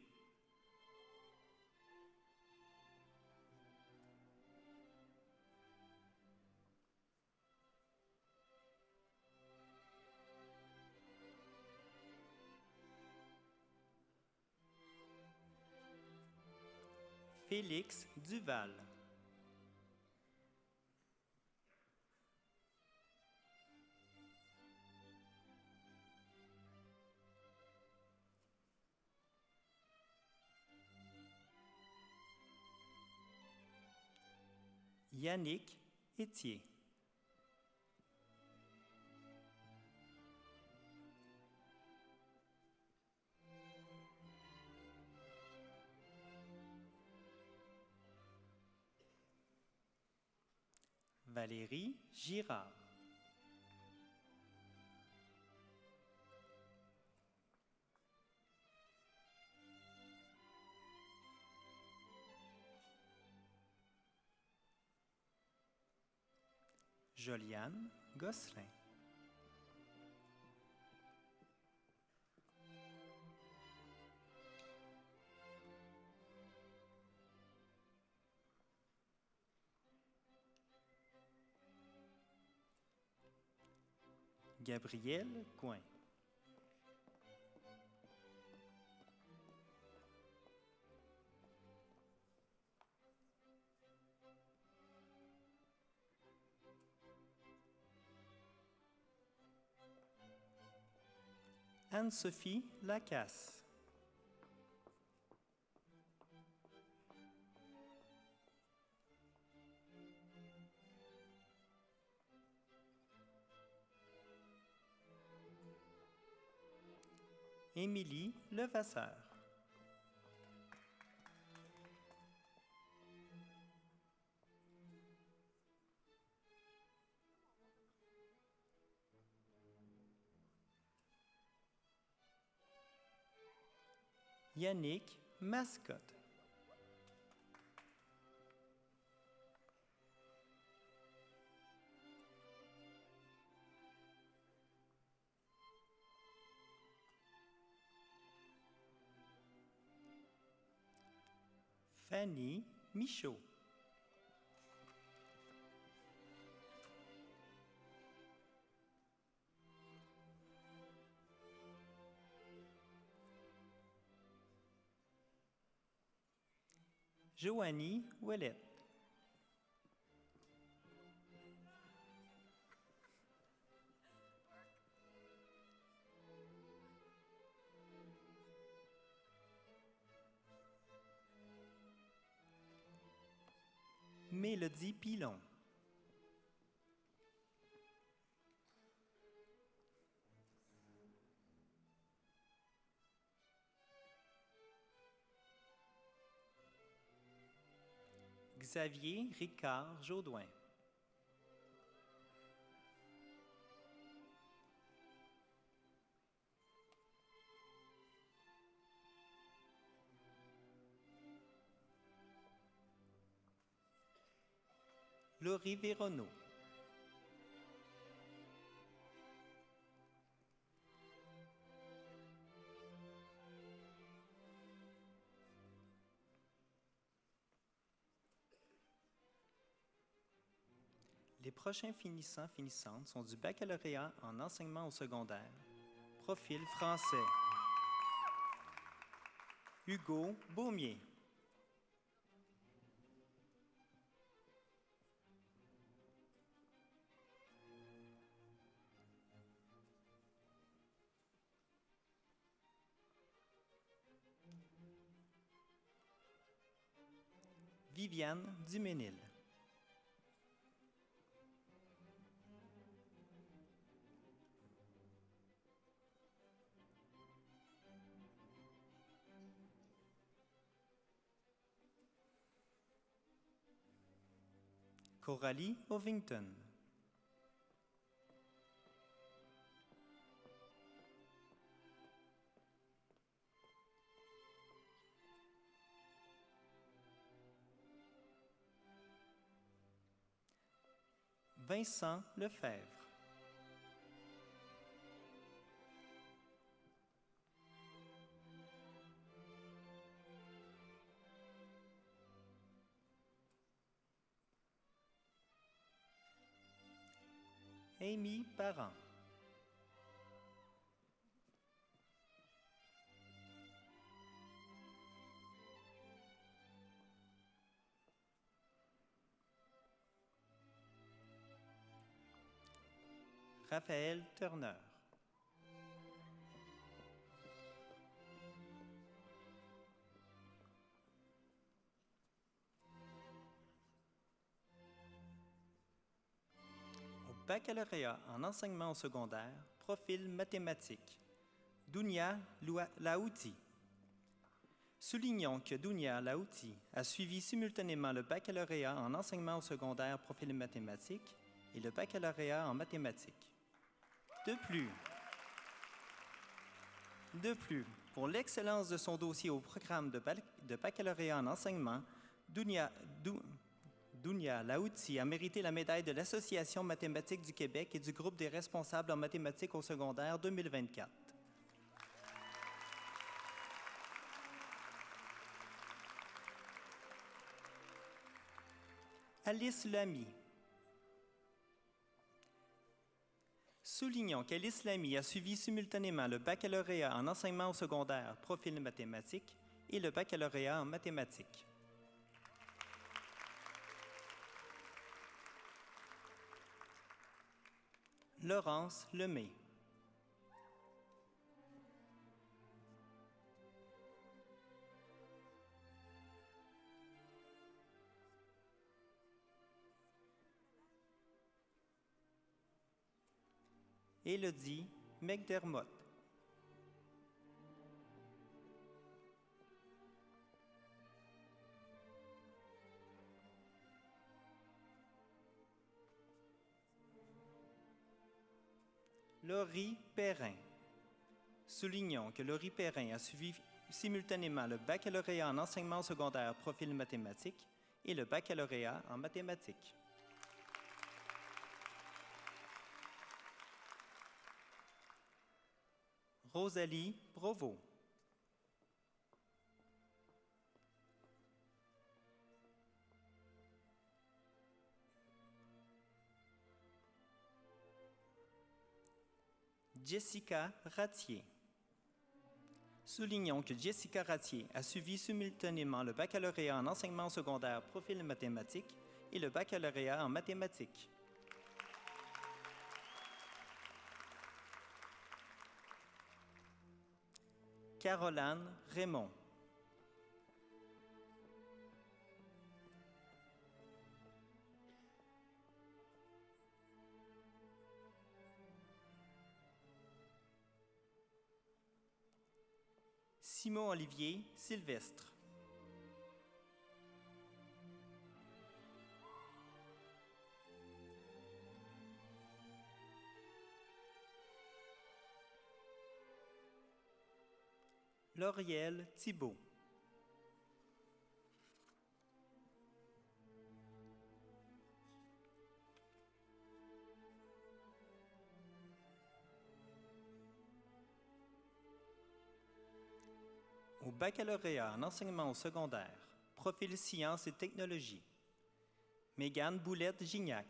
Félix Duval. Yannick Etier. Valérie Girard. Joliane Gosselin. Gabrielle Coin. Anne-Sophie Lacasse. Émilie Levasseur. Yannick Mascotte. Fanny Michaud. Joanie Ouellette. Mélodie Pilon. Xavier Ricard Jaudoin. Laurie Véronneau. Les prochains finissants-finissantes sont du baccalauréat en enseignement au secondaire, profil français. Hugo Beaumier. Viviane Duménil. Coralie Ovington. Vincent Lefebvre. Amy Parent. Raphaël Turner. Au baccalauréat en enseignement au secondaire, profil mathématique. Dounia Laouti. Soulignons que Dounia Laouti a suivi simultanément le baccalauréat en enseignement au secondaire, profil mathématique, et le baccalauréat en mathématiques. De plus, pour l'excellence de son dossier au programme de baccalauréat en enseignement, Dounia Laouti a mérité la médaille de l'Association mathématique du Québec et du groupe des responsables en mathématiques au secondaire 2024. Alice Lamy. Soulignons qu'Alice Lamy a suivi simultanément le baccalauréat en enseignement au secondaire, profil mathématique, et le baccalauréat en mathématiques. Laurence Lemay. Élodie McDermott. Laurie Perrin. Soulignons que Laurie Perrin a suivi simultanément le baccalauréat en enseignement secondaire profil mathématique et le baccalauréat en mathématiques. Rosalie Provost. Jessica Ratier. Soulignons que Jessica Ratier a suivi simultanément le baccalauréat en enseignement secondaire profil mathématique et le baccalauréat en mathématiques. Caroline Raymond. Simon-Olivier Sylvestre. Lauriel Thibault. Au baccalauréat en enseignement au secondaire, profil sciences et technologies, Mégane Boulette-Gignac.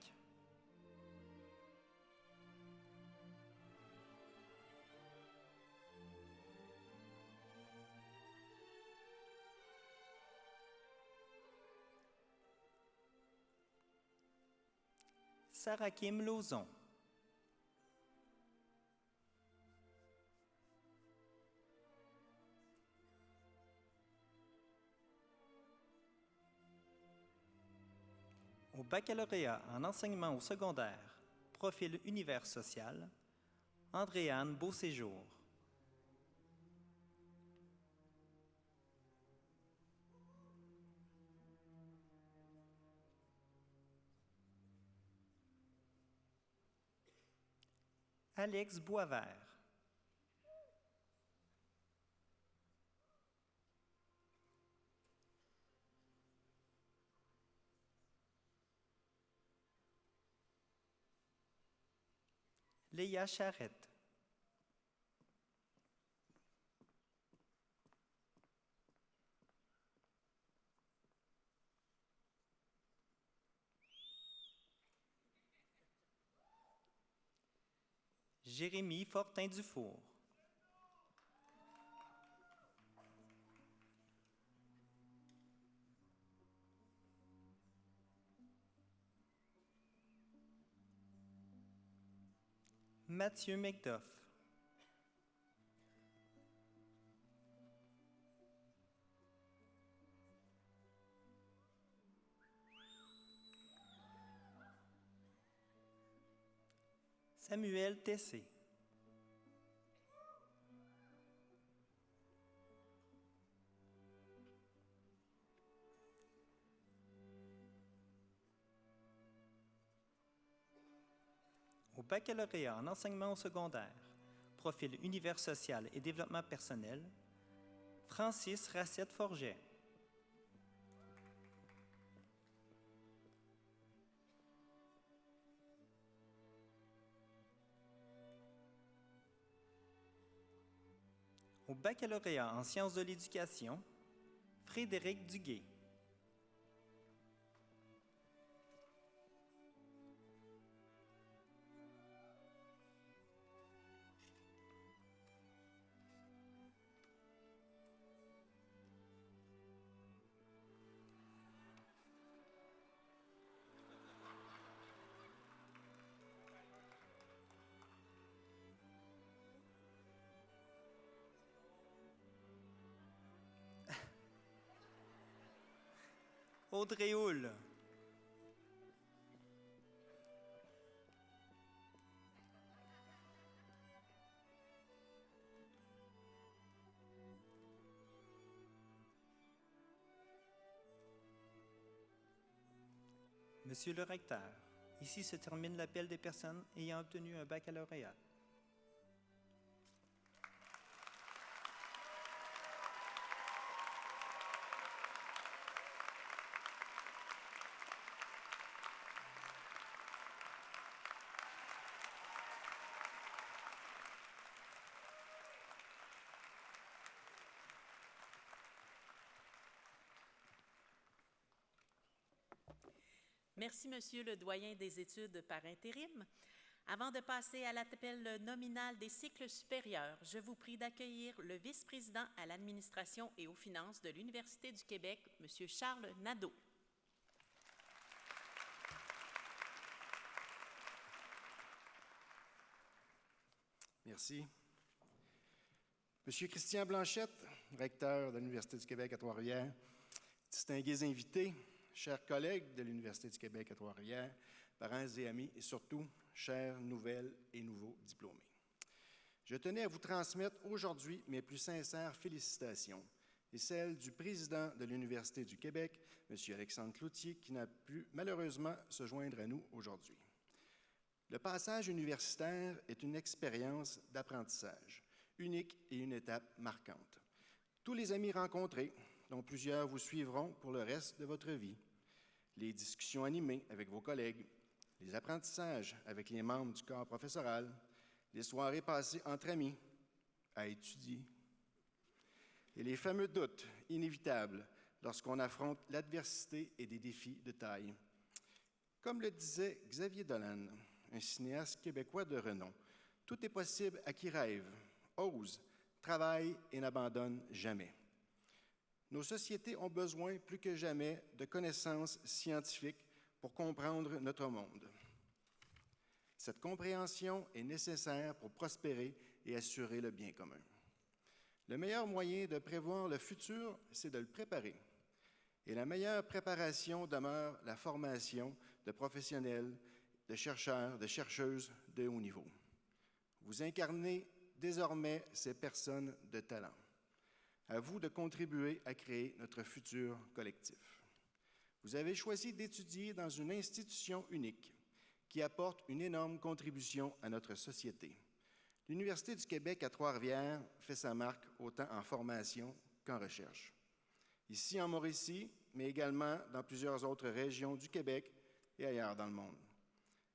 Sarah Kim Lauzon. Au baccalauréat en enseignement au secondaire, profil univers social, Andréane Beauséjour. Alex Boisvert. Léa Charette. Jérémy Fortin-Dufour. Mathieu McDuff. Samuel Tessé. Au baccalauréat en enseignement au secondaire, profil univers social et développement personnel, Francis Racette-Forget. Au baccalauréat en sciences de l'éducation, Frédéric Duguay. Audrey Houle. Monsieur le recteur, ici se termine l'appel des personnes ayant obtenu un baccalauréat. Merci, Monsieur le doyen des études par intérim. Avant de passer à l'appel nominal des cycles supérieurs, je vous prie d'accueillir le vice-président à l'administration et aux finances de l'Université du Québec, Monsieur Charles Nadeau. Merci. Monsieur Christian Blanchette, recteur de l'Université du Québec à Trois-Rivières, distingués invités, chers collègues de l'Université du Québec à Trois-Rivières, parents et amis, et surtout, chers nouvelles et nouveaux diplômés. Je tenais à vous transmettre aujourd'hui mes plus sincères félicitations et celles du président de l'Université du Québec, M. Alexandre Cloutier, qui n'a pu malheureusement se joindre à nous aujourd'hui. Le passage universitaire est une expérience d'apprentissage, unique et une étape marquante. Tous les amis rencontrés, dont plusieurs vous suivront pour le reste de votre vie, les discussions animées avec vos collègues, les apprentissages avec les membres du corps professoral, les soirées passées entre amis à étudier, et les fameux doutes inévitables lorsqu'on affronte l'adversité et des défis de taille. Comme le disait Xavier Dolan, un cinéaste québécois de renom, tout est possible à qui rêve, ose, travaille et n'abandonne jamais. Nos sociétés ont besoin plus que jamais de connaissances scientifiques pour comprendre notre monde. Cette compréhension est nécessaire pour prospérer et assurer le bien commun. Le meilleur moyen de prévoir le futur, c'est de le préparer. Et la meilleure préparation demeure la formation de professionnels, de chercheurs, de chercheuses de haut niveau. Vous incarnez désormais ces personnes de talent. À vous de contribuer à créer notre futur collectif. Vous avez choisi d'étudier dans une institution unique qui apporte une énorme contribution à notre société. L'Université du Québec à Trois-Rivières fait sa marque autant en formation qu'en recherche. Ici en Mauricie, mais également dans plusieurs autres régions du Québec et ailleurs dans le monde.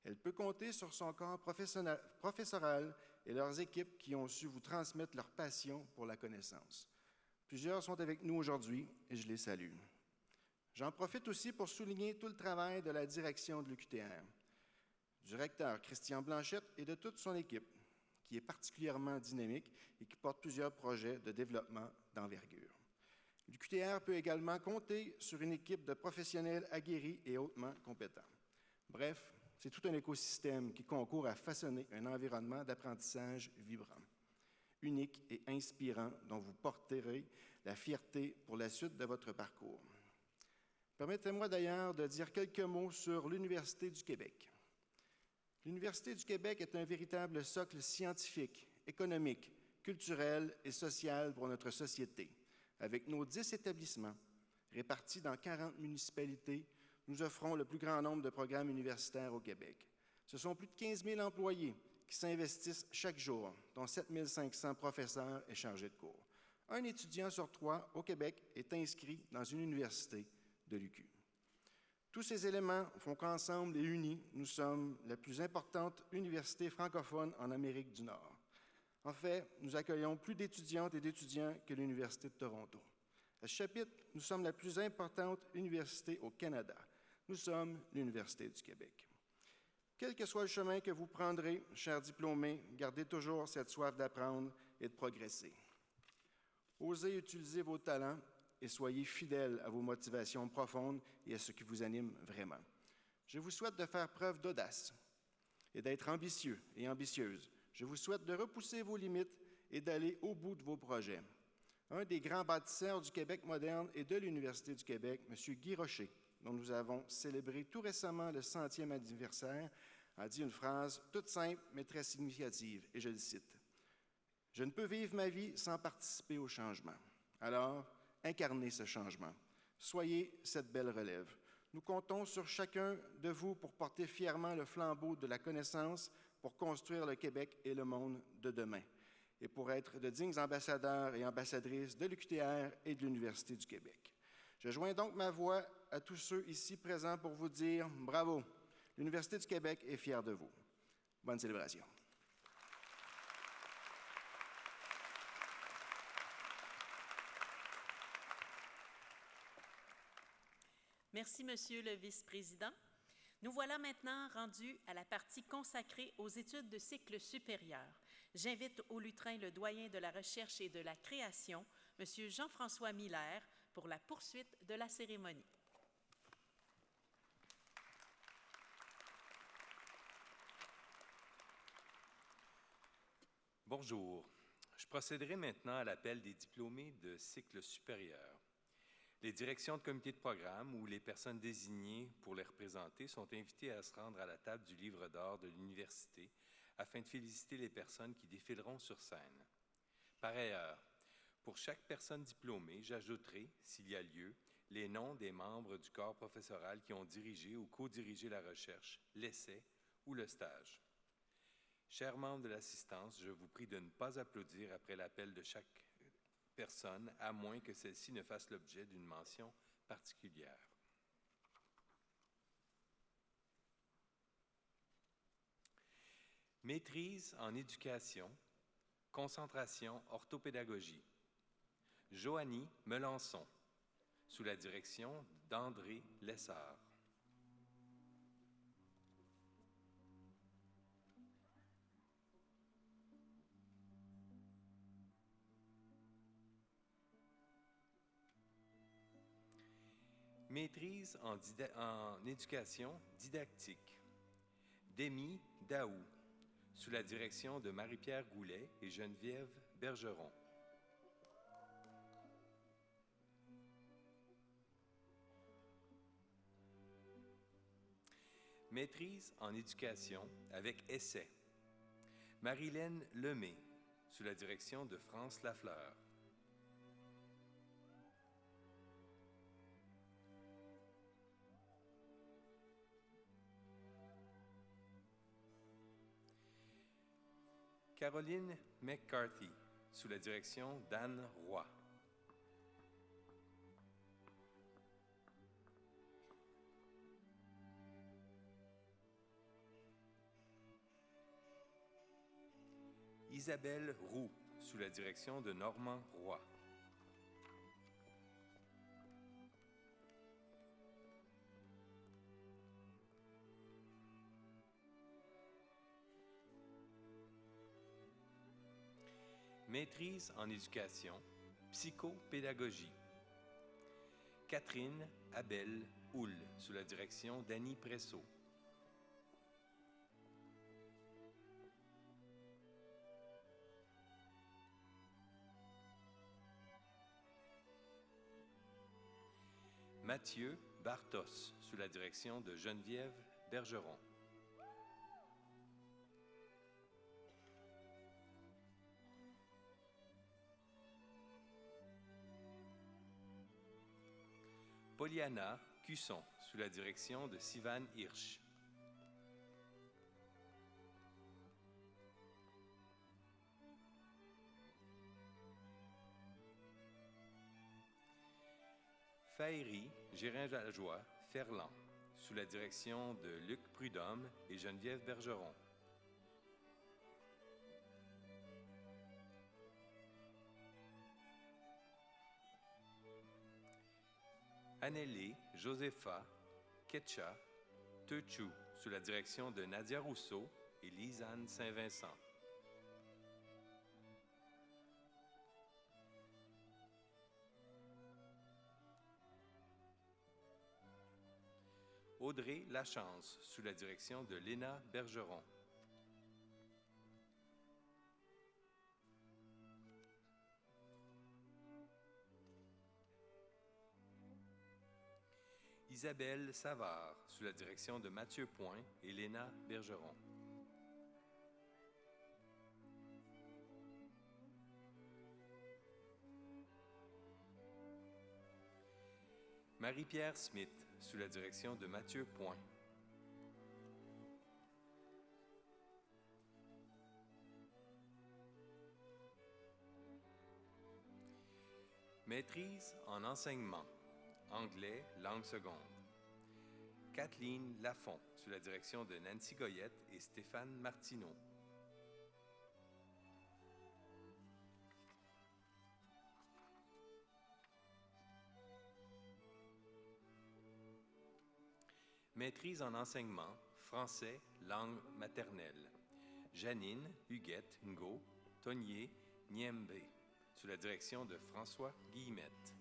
Elle peut compter sur son corps professoral et leurs équipes qui ont su vous transmettre leur passion pour la connaissance. Plusieurs sont avec nous aujourd'hui et je les salue. J'en profite aussi pour souligner tout le travail de la direction de l'UQTR, du recteur Christian Blanchette et de toute son équipe, qui est particulièrement dynamique et qui porte plusieurs projets de développement d'envergure. L'UQTR peut également compter sur une équipe de professionnels aguerris et hautement compétents. Bref, c'est tout un écosystème qui concourt à façonner un environnement d'apprentissage vibrant, unique et inspirant dont vous porterez la fierté pour la suite de votre parcours. Permettez-moi d'ailleurs de dire quelques mots sur l'Université du Québec. L'Université du Québec est un véritable socle scientifique, économique, culturel et social pour notre société. Avec nos 10 établissements répartis dans 40 municipalités, nous offrons le plus grand nombre de programmes universitaires au Québec. Ce sont plus de 15 000 employés qui s'investissent chaque jour, dont 7 500 professeurs et chargés de cours. Un étudiant sur 3 au Québec est inscrit dans une université de l'UQ. Tous ces éléments font qu'ensemble et unis, nous sommes la plus importante université francophone en Amérique du Nord. En fait, nous accueillons plus d'étudiantes et d'étudiants que l'Université de Toronto. À ce chapitre, nous sommes la plus importante université au Canada. Nous sommes l'Université du Québec. Quel que soit le chemin que vous prendrez, chers diplômés, gardez toujours cette soif d'apprendre et de progresser. Osez utiliser vos talents et soyez fidèles à vos motivations profondes et à ce qui vous anime vraiment. Je vous souhaite de faire preuve d'audace et d'être ambitieux et ambitieuses. Je vous souhaite de repousser vos limites et d'aller au bout de vos projets. Un des grands bâtisseurs du Québec moderne et de l'Université du Québec, M. Guy Rocher, dont nous avons célébré tout récemment le 100e anniversaire, a dit une phrase toute simple mais très significative, et je le cite. « Je ne peux vivre ma vie sans participer au changement. Alors, incarnez ce changement. Soyez cette belle relève. Nous comptons sur chacun de vous pour porter fièrement le flambeau de la connaissance pour construire le Québec et le monde de demain, et pour être de dignes ambassadeurs et ambassadrices de l'UQTR et de l'Université du Québec. Je joins donc ma voix à tous ceux ici présents pour vous dire bravo. L'Université du Québec est fière de vous. Bonne célébration. Merci, Monsieur le Vice-président. Nous voilà maintenant rendus à la partie consacrée aux études de cycle supérieur. J'invite au lutrin le doyen de la recherche et de la création, M. Jean-François Miller, pour la poursuite de la cérémonie. Bonjour. Je procéderai maintenant à l'appel des diplômés de cycle supérieur. Les directions de comité de programme ou les personnes désignées pour les représenter sont invitées à se rendre à la table du livre d'or de l'université afin de féliciter les personnes qui défileront sur scène. Par ailleurs, pour chaque personne diplômée, j'ajouterai, s'il y a lieu, les noms des membres du corps professoral qui ont dirigé ou co-dirigé la recherche, l'essai ou le stage. Chers membres de l'assistance, je vous prie de ne pas applaudir après l'appel de chaque personne, à moins que celle-ci ne fasse l'objet d'une mention particulière. Maîtrise en éducation, concentration orthopédagogie. Joanie Melançon, sous la direction d'André Lessard. Maîtrise en éducation didactique. Demi Daou, sous la direction de Marie-Pierre Goulet et Geneviève Bergeron. Maîtrise en éducation avec essai. Marilène Lemay, sous la direction de France Lafleur. Caroline McCarthy, sous la direction d'Anne Roy. Isabelle Roux, sous la direction de Normand Roy. maîtrise en éducation, psychopédagogie. Catherine Abel Houle, sous la direction d'Annie Presso. Mathieu Bartos, sous la direction de Geneviève Bergeron. Poliana Cusson, sous la direction de Sivan Hirsch. Faïri Gérin-Lajoie Ferland, sous la direction de Luc Prudhomme et Geneviève Bergeron. Annelé Josepha Ketcha Teuchou, sous la direction de Nadia Rousseau et Lisanne Saint-Vincent. Audrey Lachance, sous la direction de Léna Bergeron. Isabelle Savard, sous la direction de Mathieu Point et Léna Bergeron. Marie-Pierre Smith, sous la direction de Mathieu Point. Maîtrise en enseignement, anglais, langue seconde. Kathleen Lafont, sous la direction de Nancy Goyette et Stéphane Martineau. Maîtrise en enseignement, français, langue maternelle. Janine Huguette Ngo, Tonier Niembe, sous la direction de François Guillemette.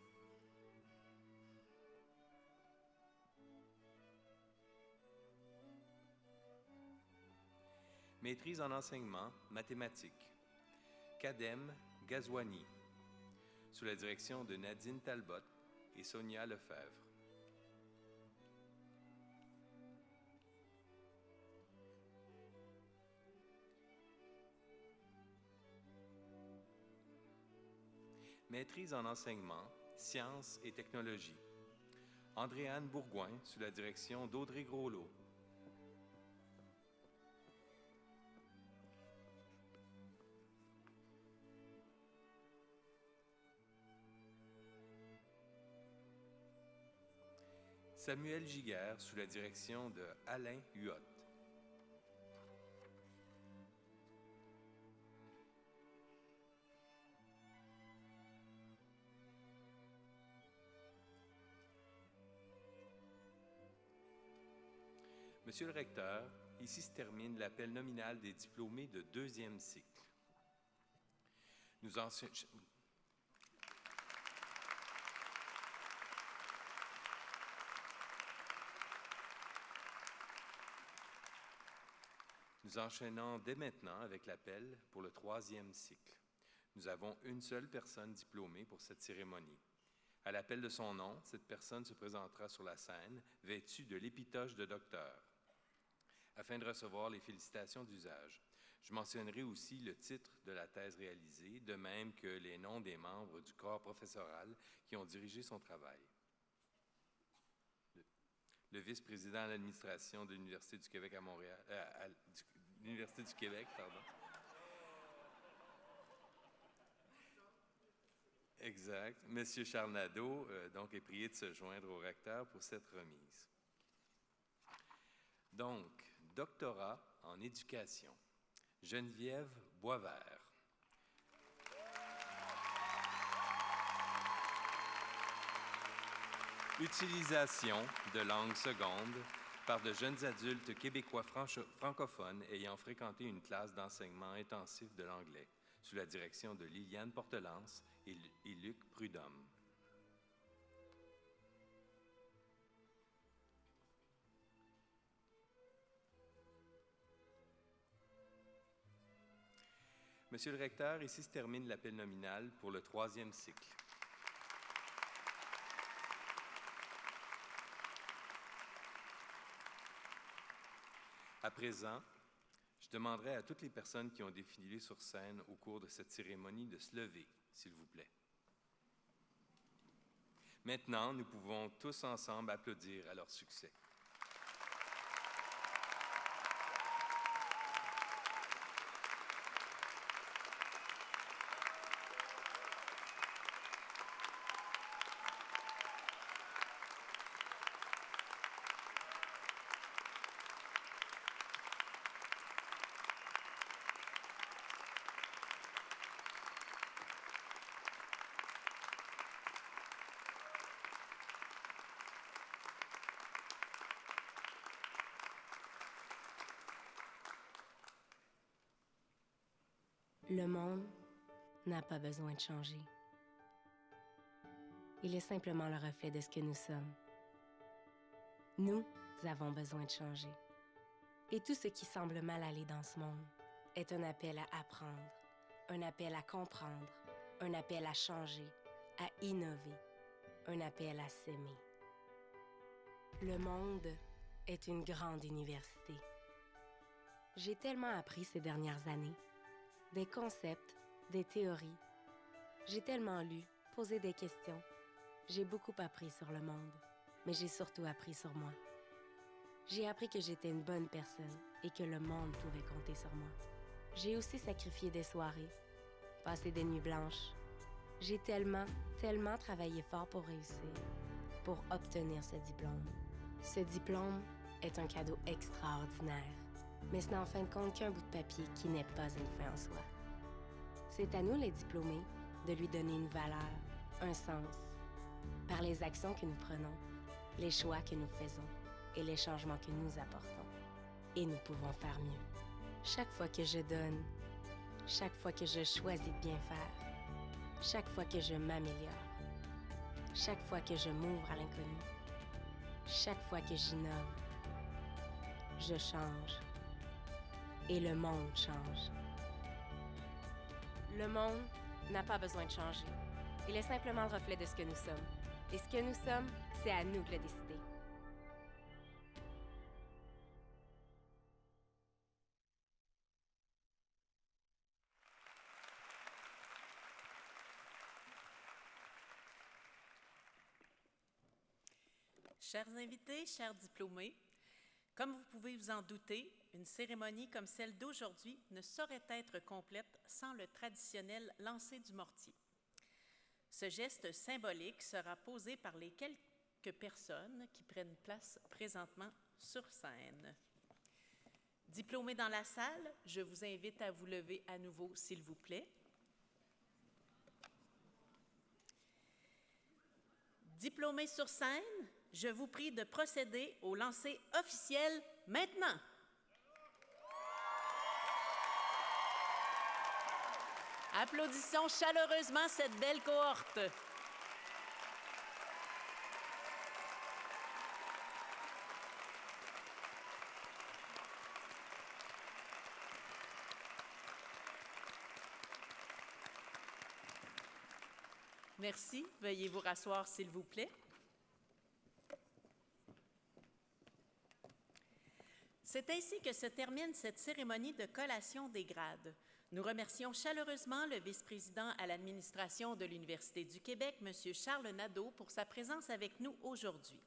Maîtrise en enseignement, mathématiques. Kadem Gazouani, sous la direction de Nadine Talbot et Sonia Lefebvre. Maîtrise en enseignement, sciences et technologies. Andréanne Bourgoin, sous la direction d'Audrey Groslot. Samuel Giguère, sous la direction de Alain Huot. Monsieur le recteur, ici se termine l'appel nominal des diplômés de deuxième cycle. Nous enchaînons dès maintenant avec l'appel pour le troisième cycle. Nous avons une seule personne diplômée pour cette cérémonie. À l'appel de son nom, cette personne se présentera sur la scène vêtue de l'épitoche de docteur, afin de recevoir les félicitations d'usage. Je mentionnerai aussi le titre de la thèse réalisée, de même que les noms des membres du corps professoral qui ont dirigé son travail. Le vice-président de l'administration de l'Université du Québec à Montréal, l'Université du Québec, pardon. Exact. Monsieur Charles Nadeau, donc, est prié de se joindre au recteur pour cette remise. Donc, doctorat en éducation. Geneviève Boisvert. Utilisation de langue seconde par de jeunes adultes québécois francophones ayant fréquenté une classe d'enseignement intensif de l'anglais. sous la direction de Liliane Portelance et Luc Prudhomme. Monsieur le recteur, ici se termine l'appel nominal pour le 3e cycle. À présent, je demanderai à toutes les personnes qui ont défilé sur scène au cours de cette cérémonie de se lever, s'il vous plaît. Maintenant, nous pouvons tous ensemble applaudir à leur succès. Le monde n'a pas besoin de changer. Il est simplement le reflet de ce que nous sommes. Nous avons besoin de changer. Et tout ce qui semble mal aller dans ce monde est un appel à apprendre, un appel à comprendre, un appel à changer, à innover, un appel à s'aimer. Le monde est une grande université. J'ai tellement appris ces dernières années. Des concepts, des théories. J'ai tellement lu, posé des questions. J'ai beaucoup appris sur le monde, mais j'ai surtout appris sur moi. J'ai appris que j'étais une bonne personne et que le monde pouvait compter sur moi. J'ai aussi sacrifié des soirées, passé des nuits blanches. J'ai tellement travaillé fort pour réussir, pour obtenir ce diplôme. Ce diplôme est un cadeau extraordinaire. Mais ce n'est en fin de compte qu'un bout de papier qui n'est pas une fin en soi. C'est à nous, les diplômés, de lui donner une valeur, un sens, par les actions que nous prenons, les choix que nous faisons et les changements que nous apportons. Et nous pouvons faire mieux. Chaque fois que je donne, chaque fois que je choisis de bien faire, chaque fois que je m'améliore, chaque fois que je m'ouvre à l'inconnu, chaque fois que j'innove, je change. Et le monde change. Le monde n'a pas besoin de changer. Il est simplement le reflet de ce que nous sommes. Et ce que nous sommes, c'est à nous de le décider. Chers invités, chers diplômés, comme vous pouvez vous en douter, une cérémonie comme celle d'aujourd'hui ne saurait être complète sans le traditionnel lancer du mortier. Ce geste symbolique sera posé par les quelques personnes qui prennent place présentement sur scène. Diplômés dans la salle, je vous invite à vous lever à nouveau, s'il vous plaît. Diplômés sur scène, je vous prie de procéder au lancer officiel maintenant. Applaudissons chaleureusement cette belle cohorte. Merci. Veuillez vous rasseoir, s'il vous plaît. C'est ainsi que se termine cette cérémonie de collation des grades. Nous remercions chaleureusement le vice-président à l'administration de l'Université du Québec, M. Charles Nadeau, pour sa présence avec nous aujourd'hui.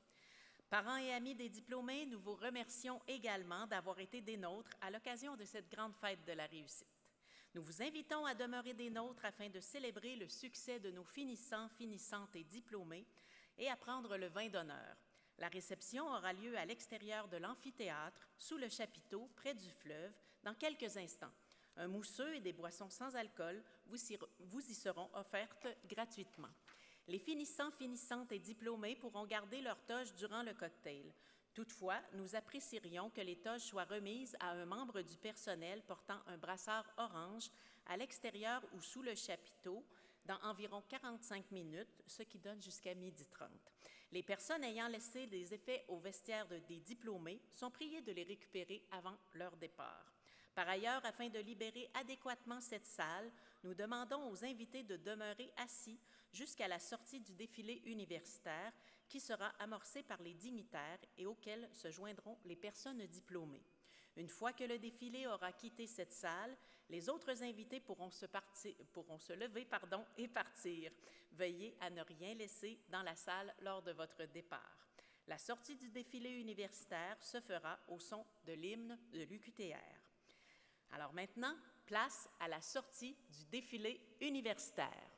Parents et amis des diplômés, nous vous remercions également d'avoir été des nôtres à l'occasion de cette grande fête de la réussite. Nous vous invitons à demeurer des nôtres afin de célébrer le succès de nos finissants, finissantes et diplômés et à prendre le vin d'honneur. La réception aura lieu à l'extérieur de l'amphithéâtre, sous le chapiteau, près du fleuve, dans quelques instants. Un mousseux et des boissons sans alcool vous y seront offertes gratuitement. Les finissants, finissantes et diplômés pourront garder leur toge durant le cocktail. Toutefois, nous apprécierions que les toges soient remises à un membre du personnel portant un brassard orange à l'extérieur ou sous le chapiteau dans environ 45 minutes, ce qui donne jusqu'à 12h30. Les personnes ayant laissé des effets au vestiaire des diplômés sont priées de les récupérer avant leur départ. Par ailleurs, afin de libérer adéquatement cette salle, nous demandons aux invités de demeurer assis jusqu'à la sortie du défilé universitaire qui sera amorcé par les dignitaires et auquel se joindront les personnes diplômées. Une fois que le défilé aura quitté cette salle, les autres invités pourront se lever et partir. Veuillez à ne rien laisser dans la salle lors de votre départ. La sortie du défilé universitaire se fera au son de l'hymne de l'UQTR. Alors maintenant, place à la sortie du défilé universitaire.